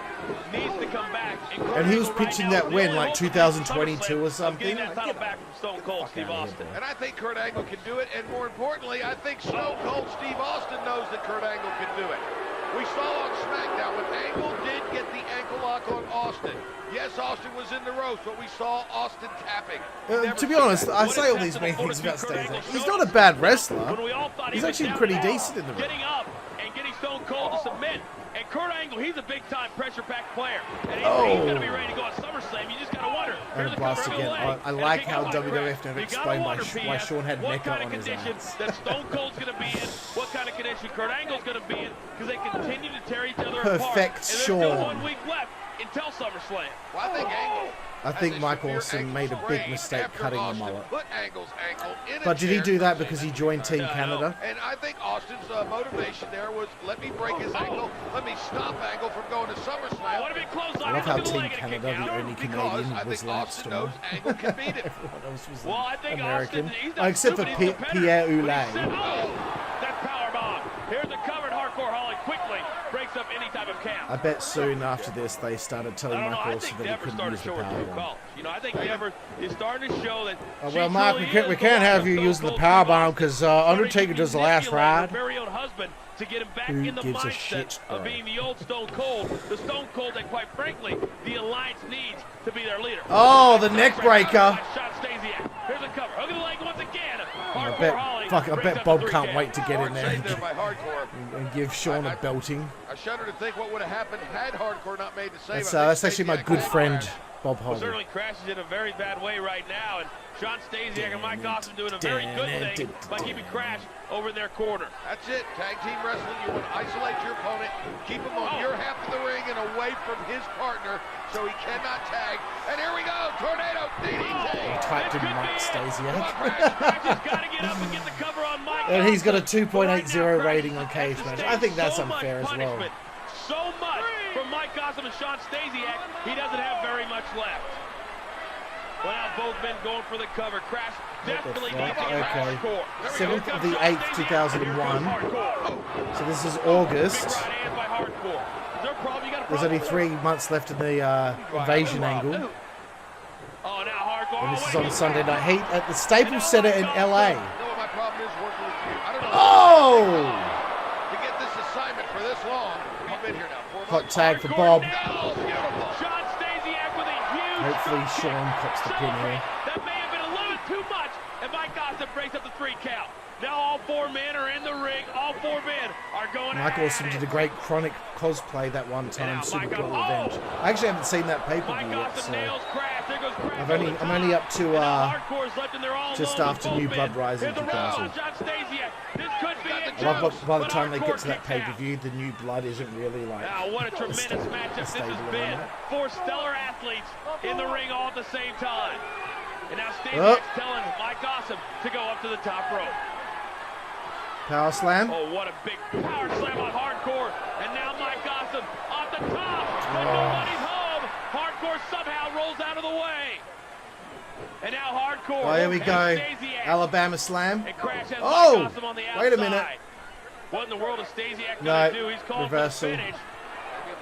needs to come back. And he was pitching that win like 2022 or something. That title back from Stone Cold Steve Austin. And I think Kurt Angle can do it, and more importantly, I think Stone Cold Steve Austin knows that Kurt Angle can do it. We saw on SmackDown when Angle did get the ankle lock on Austin. Yes, Austin was in the ropes, but we saw Austin tapping. To be honest, I say all these mean things about Stasiak. He's not a bad wrestler. He's actually pretty decent in the ring. Getting up and getting Stone Cold to submit. And Kurt Angle, he's a big-time pressure-packed player. And he's going to be ready to go at SummerSlam. You just got to wonder. And blast again. I like how WWF never explained why Shawn had Mecca on his ass. That Stone Cold's going to be in, what kind of condition Kurt Angle's going to be in, because they continue to tear each other apart. Perfect And there's still Shawn. 1 week left until SummerSlam. Well, I think Angle. I think Mike Awesome made a big mistake cutting the mullet. But did he do that because he joined Team Canada? And I think Austin's motivation there was, let me break his ankle, let me stop Angle from going to SummerSlam. I love how Team Canada, the only Canadian, was Lance Storm. Angle can beat him. Everyone else was Well, I think American. Austin, he's not Except for stupid, he's a Pierre veteran. Oulet. That powerbomb. Here's the covered hardcore Holly quickly breaks up any type of count. I bet soon after this they started telling I don't know. Mike I Awesome think that he Dever couldn't started use the showing true powerbomb. colors. You know, I think Dever is starting to show that. Well, she Mark, truly we is can't have the you Stone using the Cold powerbomb because Steve Austin. Undertaker does the last Manipulate her ride. very own husband to get him back Who in the gives a mindset shit, of bro? being the old Stone Cold, the Stone Cold that, quite frankly, the Alliance needs to be their leader. Oh, the neck breaker. Shot Stasiak. Here's a cover. Hook of the leg once again. I bet Bob can't wait to get in there and give Shawn a belting. I shudder to think what would have happened had Hardcore not made the save. That's actually my good friend, Bob Well, Holly. certainly Crash is in a very bad way right now, and Shawn Stasiak and Mike Awesome doing a very good thing by keeping Crash over in their corner. That's it. Tag team wrestling. You want to isolate your opponent, keep him on your half of the ring and away from his partner so he cannot tag. And here we go. Tornado DDT. Typed in Mike Stasiak. And And he's got a 2.80 rating on Cage Match. I think that's unfair as well. So much from Mike Awesome and Shawn Stasiak, he doesn't have very much left. Well, now both men going for the cover. Crash definitely needs to get Okay. hardcore. 7th of the 8th, 2001. So this is August. There's only 3 months left in the Invasion angle. And this is on Sunday Night Heat at the Staples Center in LA. Oh! To get this assignment for this long, we've been here now 4 months. Hot tag for Bob. Oh, beautiful. Shawn Stasiak with a huge. Hopefully Shawn pops the pin here. That may have been a little bit too much, and Mike Awesome breaks up the 3 count. Now all 4 men are in the ring. All 4 men are going. Mike Awesome did a great Chronic cosplay that one time, Super Bowl Revenge. I actually haven't seen that pay-per-view yet, so I'm only up to just after New Blood Rising 2000. By the time they get to that pay-per-view, the New Blood isn't really like. Now what a tremendous matchup this has been. 4 stellar athletes in the ring all at the same time. And now Stasiak's telling Mike Awesome to go up to the top rope. Power slam. Oh, what a big power slam on Hardcore. And now Mike Awesome off the top. But nobody's home. Hardcore somehow rolls out of the way. And now Hardcore. Oh, here we go. Alabama slam. Oh, wait a minute. What in the world is Stasiak going to do? He's called reversal. for the finish.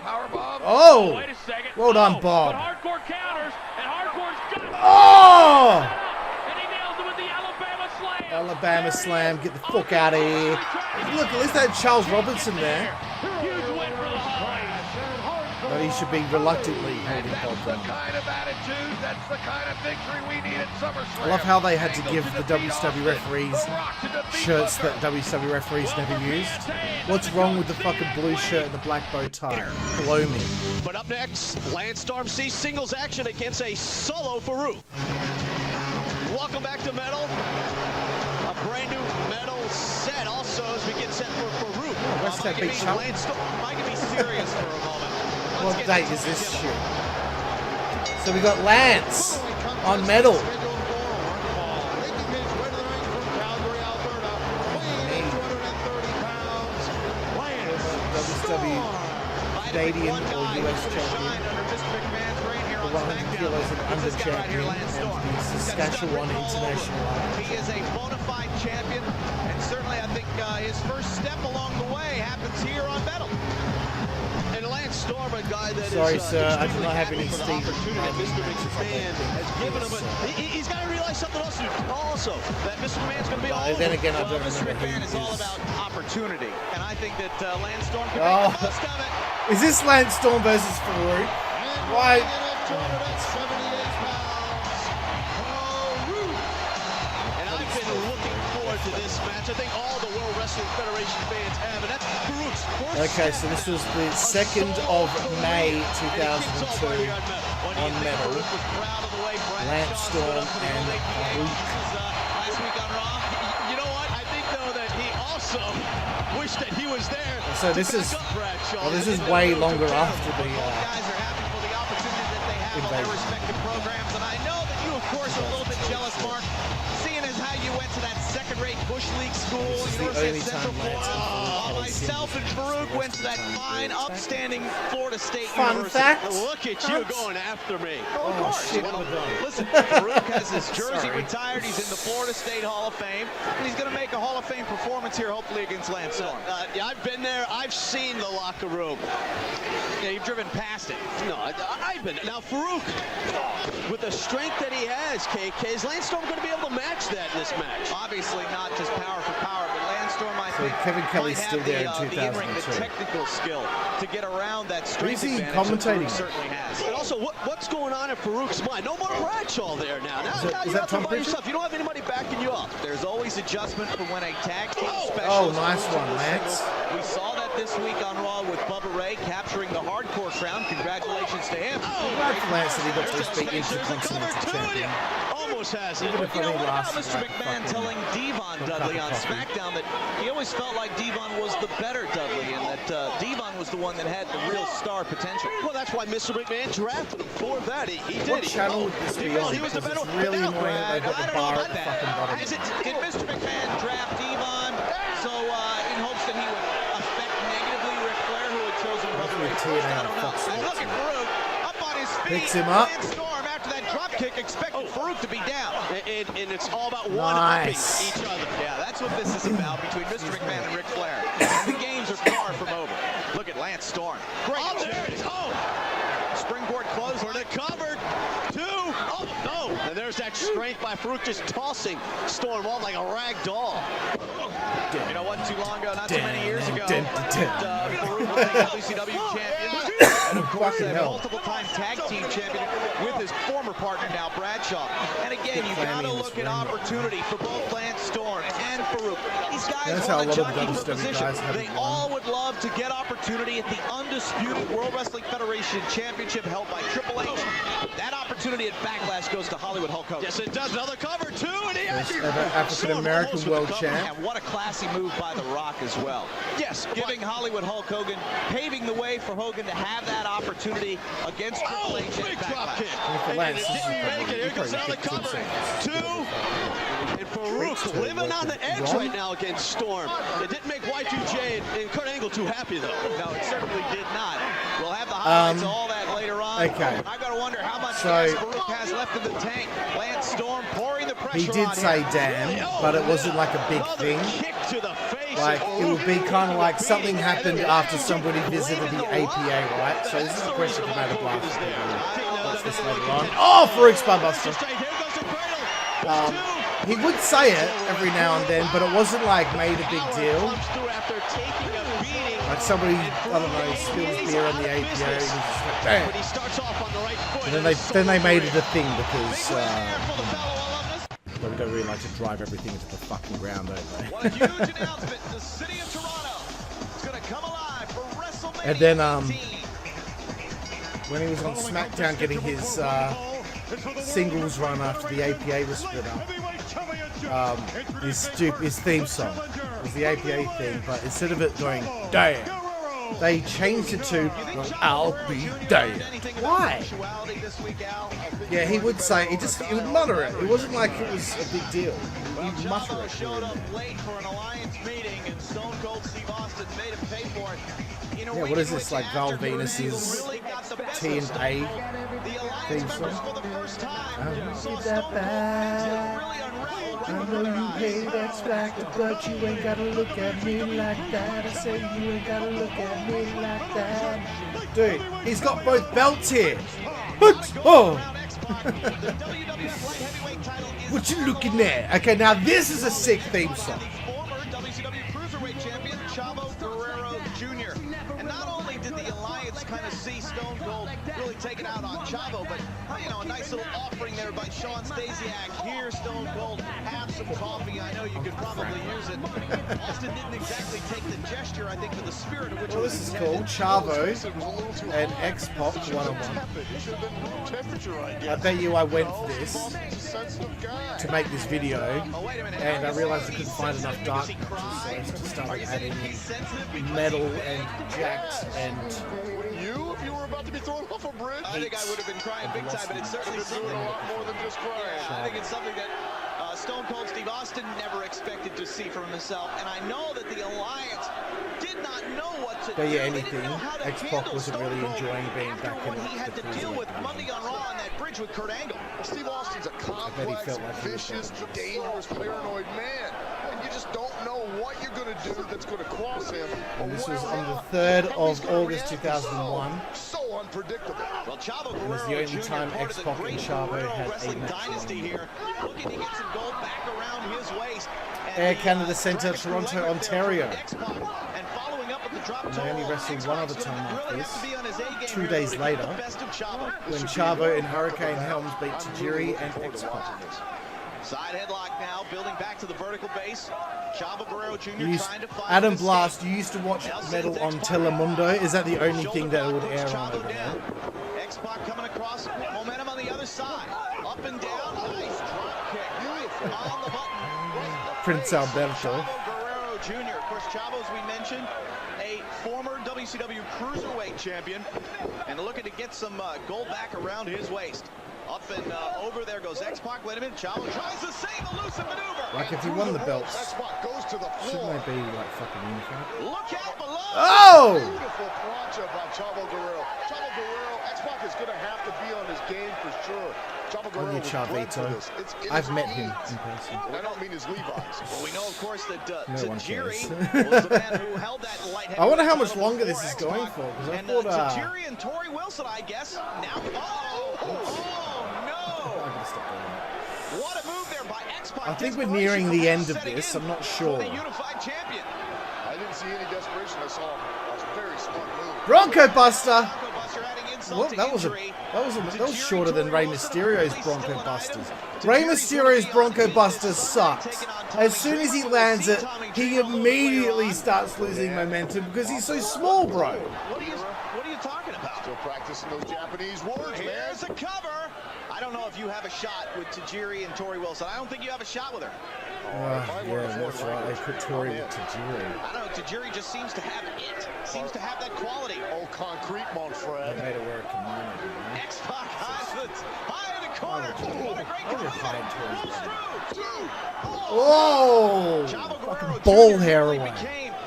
Power bomb. Oh, wait a second. Well done, Bob. But Hardcore counters, and Hardcore's got it. Oh! And he nails him with the Alabama slam. Alabama slam. Get the fuck out of here. Look, at least they had Charles Robinson there. Huge win for the Hawks. But he should be reluctantly holding Bob down. Kind of attitude, that's the kind of victory we need at SummerSlam. I love how they had to give the WCW referees shirts that WCW referees never used. What's wrong with the fucking blue shirt and the black bow tie? Blow me. But up next, Lance Storm sees singles action against a solo Farouk. Welcome back to Metal. A brand new Metal set also as we get set for Farouk. What's that big chunk? Lance Storm, I can be serious for a moment. What date is this shit? So we got Lance on Metal. WCW Canadian or US champion, the 100 kilos and under champion, and the Saskatchewan International. He is a bona fide champion, and certainly I think his first step along the way happens here on Metal. And Lance Storm, a guy that Sorry, is sir, I do not have any Steve. Mr. McMahon has given him he's got to realize something else also, that Mr. McMahon's going to be all over. Then again, I don't Mr. remember McMahon who is all about opportunity, and I think that Lance Storm can Oh. make the most of it. Is this Lance Storm versus Farouk? Why? And I've been looking forward to this match. I think all the World Wrestling Federation fans have, and that's Farouk's first. Okay, so this was the 2nd of May 2002 on Metal. Lance Storm and Farouk. Last week on Raw. You know what? I think though that he also wished that he was there. So this is way longer after the guys are happy for the opportunity that they have on their respective programs, and I know that you, of course, are a little bit jealous, Mark, seeing as how you went to that second-rate Bush League school, University of Central Florida. Myself and Farouk went to that fine, upstanding Florida State University. fact. Look at you going after me. Oh, Of course. shit, Well, I'm done. listen, Farouk has his jersey Sorry. retired. He's in the Florida State Hall of Fame, and he's going to make a Hall of Fame performance here, hopefully against Lance Storm. Yeah, I've been there. I've seen the locker room. Yeah, you've driven past it. No, I've been. Now, Farouk, with the strength that he has, KK, is Lance Storm going to be able to match that in this match? Obviously not just power for power, but Lance Storm, I So think, Kevin Kelly's might still have there in the in-ring, the 2002. technical skill to get around that strength Who's he advantage commentating? that Farouk certainly has. And also, what's going on at Farouk's mind? No more Bradshaw there now. Now Is you're that out Tom there by Pritchard? yourself. You don't have anybody backing you up. There's always adjustment for when a tag team specialist. Oh, nice moves one, into Lance. singles. We saw that this week on Raw with Bubba Ray capturing the hardcore crown. Congratulations to him. Congrats to Lance that he got to be Intercontinental Champion. Almost has it. Even if You know, only what about last Mr. McMahon fucking telling Devon Dudley on SmackDown that he always felt like Devon was the better Dudley and that Devon was the one that had the real star potential. Well, that's why Mr. McMahon drafted him for that. He did. What channel would this be on? He was the Because better. it's really Now, annoying that they've got I the don't know bar about at the that. fucking bottom. Did Mr. McMahon draft Devon so in hopes that he would affect negatively Ric Flair, who had chosen Bubba Ray first? I don't know. And look at Farouk up on his feet. Picks him up. Lance Storm after that drop kick expected Farouk to be down. And it's all about Nice. one-upping each other. Yeah, that's what this is about between Mr. McMahon and Ric Flair. And the games are far from over. Look at Lance Storm. Great. Oh, there it is. Oh. Springboard close for the cover. 2. Oh, no. And there's that strength by Farouk, just tossing Storm off like a rag doll. You know, wasn't too long ago, not too many years ago, Farouk was the WCW champion, and of course a multiple-time tag team champion with his former partner now, Bradshaw. And again, you gotta look at opportunity for both Lance Storm and Farouk. These guys want to jockey for position. They all would love to get opportunity at the undisputed World Wrestling Federation Championship held by Triple H. That opportunity at Backlash goes to Hollywood Hulk Hogan. Yes, it does. Another cover, too. And he actually African-American world champ. And what a classy move by The Rock as well. Yes, giving Hollywood Hulk Hogan, paving the way for Hogan to have that opportunity against Triple H at Backlash. Lance, Here comes another cover. 2. And Farouk living on the edge right now against Storm. It didn't make Y2J and Kurt Angle too happy, though. No, it certainly did not. We'll have the highlights of all that later on. Okay. I've got to wonder how much gas Farouk has left in the tank. Lance Storm pouring the pressure He did say damn, but it wasn't like a big thing. Like, it would be kind of like something happened after somebody visited the APA, right? So this is a question from Adam Blast. Watch this later on. Oh, Farouk's Spudbuster. He would say it every now and then, but it wasn't like made a big deal. Like somebody, I don't know, spills beer on the APA, and he's just like, damn. And then they made it a thing because WWE really like to drive everything into the fucking ground, don't they? What a huge announcement! The city of Toronto is going to come alive for WrestleMania. And then when he was on SmackDown getting his singles run after the APA was split up, his theme song was the APA thing, but instead of it going damn, they changed it to I'll be damned. Why? Yeah, he would say, he would mutter it. It wasn't like it was a big deal. He'd mutter it. Showed up late for an alliance meeting, and Stone Cold Steve Austin made him pay for it. Yeah, what is this, like Val Venus's TNA theme song? I don't see that bad. I know you hate X Factor, but you ain't gotta look at me like that. I say you ain't gotta look at me like that. Dude, he's got both belts here. Oh! What you looking at? Okay, now this is a sick theme song. WCW Cruiserweight Champion Chavo Guerrero Jr. And not only did the Alliance kind of see Stone Cold really take it out on Chavo, but you know, a nice little offering there by Shawn Stasiak. Here, Stone Cold, have some coffee. I know you could probably use it. Austin didn't exactly take the gesture, I think, for the spirit of which well, this is cool. Chavo and X-Pac one-on-one. I bet you I went for this to make this video, and I realized I couldn't find enough dark matches, so I just started adding metal and jacked and if you were about to be thrown off a bridge, I think I would have been crying big time, but it's certainly something a lot more than just crying. I think it's something that Stone Cold Steve Austin never expected to see from himself, and I know that the Alliance did not know what to do. But yeah, anything. X-Pac wasn't really enjoying being back in he had to deal with Monday on Raw on that bridge with Kurt Angle. Steve Austin's a complex, vicious, dangerous, paranoid man, and you just don't know what you're going to do that's going to cross him. And this was on the 3rd of August 2001. So unpredictable. Well, Chavo It was the only time X-Pac and Chavo had a match. Dynasty here, looking to get some gold back around his waist. Air Canada Centre, Toronto, Ontario. And following up with the drop and they only wrestled one other time after this, 2 days later, when Chavo and Hurricane Helms beat Tajiri and X-Pac. Side headlock now, building back to the vertical base. Chavo Guerrero Jr. trying to find Adam Blast, you used to watch Metal on Telemundo. Is that the only thing that would air on over there? X-Pac coming across, momentum on the other side. Up and down, nice drop kick. On the button. Prince Alberto. Chavo Guerrero Jr. Of course, Chavo, as we mentioned, a former WCW Cruiserweight champion, and looking to get some gold back around his waist. Up and over there goes X-Pac. Wait a minute, Chavo tries to save elusive maneuver. Like if he won the belts, X-Pac goes to the floor. Shouldn't they be like fucking unified? Look out below. Oh! Beautiful plancha by Chavo Guerrero. Chavo Guerrero, X-Pac is going to have to be on his game for sure. Chavo Guerrero was bred for this. I've met him in person. I don't mean his Levi's. Well, we know, of course, that Tajiri was the man who held that light heavyweight. I wonder how much longer this is going for, because I thought Tajiri and Tori Wilson, I guess. Now, oh no! What a move there by X-Pac. I think we're nearing the end of this. I'm not sure. The unified champion. I didn't see any desperation. I saw a very smart move. Bronco Buster. Well, that was shorter than Rey Mysterio's Bronco Busters. Rey Mysterio's Bronco Buster sucks. As soon as he lands it, he immediately starts losing momentum because he's so small, bro. What are you talking about? Still practicing those Japanese words, man. Here's a cover. I don't know if you have a shot with Tajiri and Tori Wilson. I don't think you have a shot with her. Yeah, that's right. They put Tori with Tajiri. I don't know. Tajiri just seems to have it. Seems to have that quality. Oh, concrete, mon frère. They made it work. X-Pac high in the corner. What a great Whoa! Fucking ball hair away.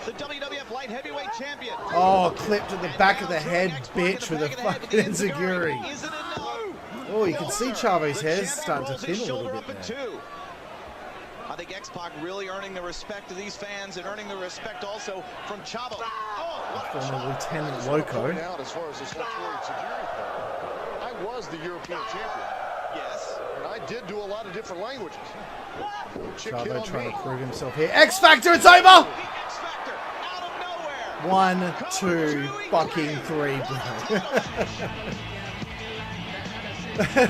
The WWF light heavyweight champion. Oh, clipped at the back of the head, bitch, with a fucking enziguri. Oh, you can see Chavo's hair starting to thin a little bit there. I think X-Pac really earning the respect of these fans and earning the respect also from Chavo. Former Lieutenant Loco. As far as this whole Tori Tajiri thing, I was the European champion. Yes. And I did do a lot of different languages. Chavo trying to prove himself here. X Factor, it's over! 1, 2, fucking 3, bro.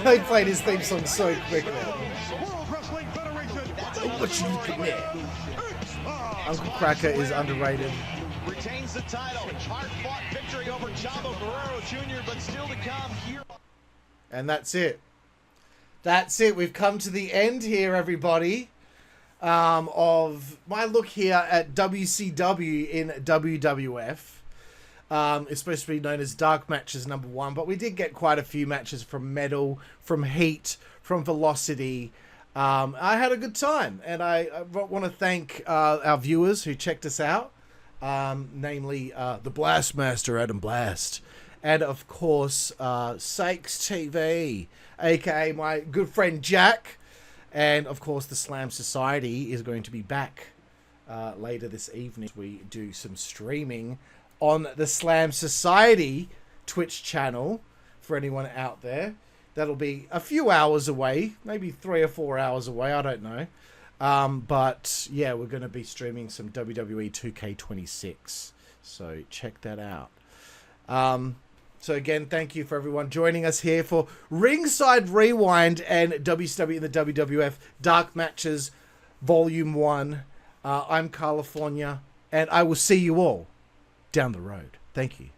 They played his theme song so quickly. What you looking at? Uncle Cracker is underrated. Retains the title. Hard-fought victory over Chavo Guerrero Jr., but still to come here. And that's it. That's it. We've come to the end here, everybody, of my look here at WCW in WWF. It's supposed to be known as Dark Matches #1, but we did get quite a few matches from Metal, from Heat, from Velocity. I had a good time, and I want to thank our viewers who checked us out, namely the Blastmaster Adam Blast, and of course Sakes TV, aka my good friend Jack, and of course the Slam Society is going to be back later this evening. We do some streaming on the Slam Society Twitch channel for anyone out there. That'll be a few hours away, maybe 3 or 4 hours away, I don't know. But yeah, we're going to be streaming some WWE 2K26, so check that out. So again, thank you for everyone joining us here for Ringside Rewind and WCW and the WWF Dark Matches Volume 1. I'm Karlifornia, and I will see you all down the road. Thank you.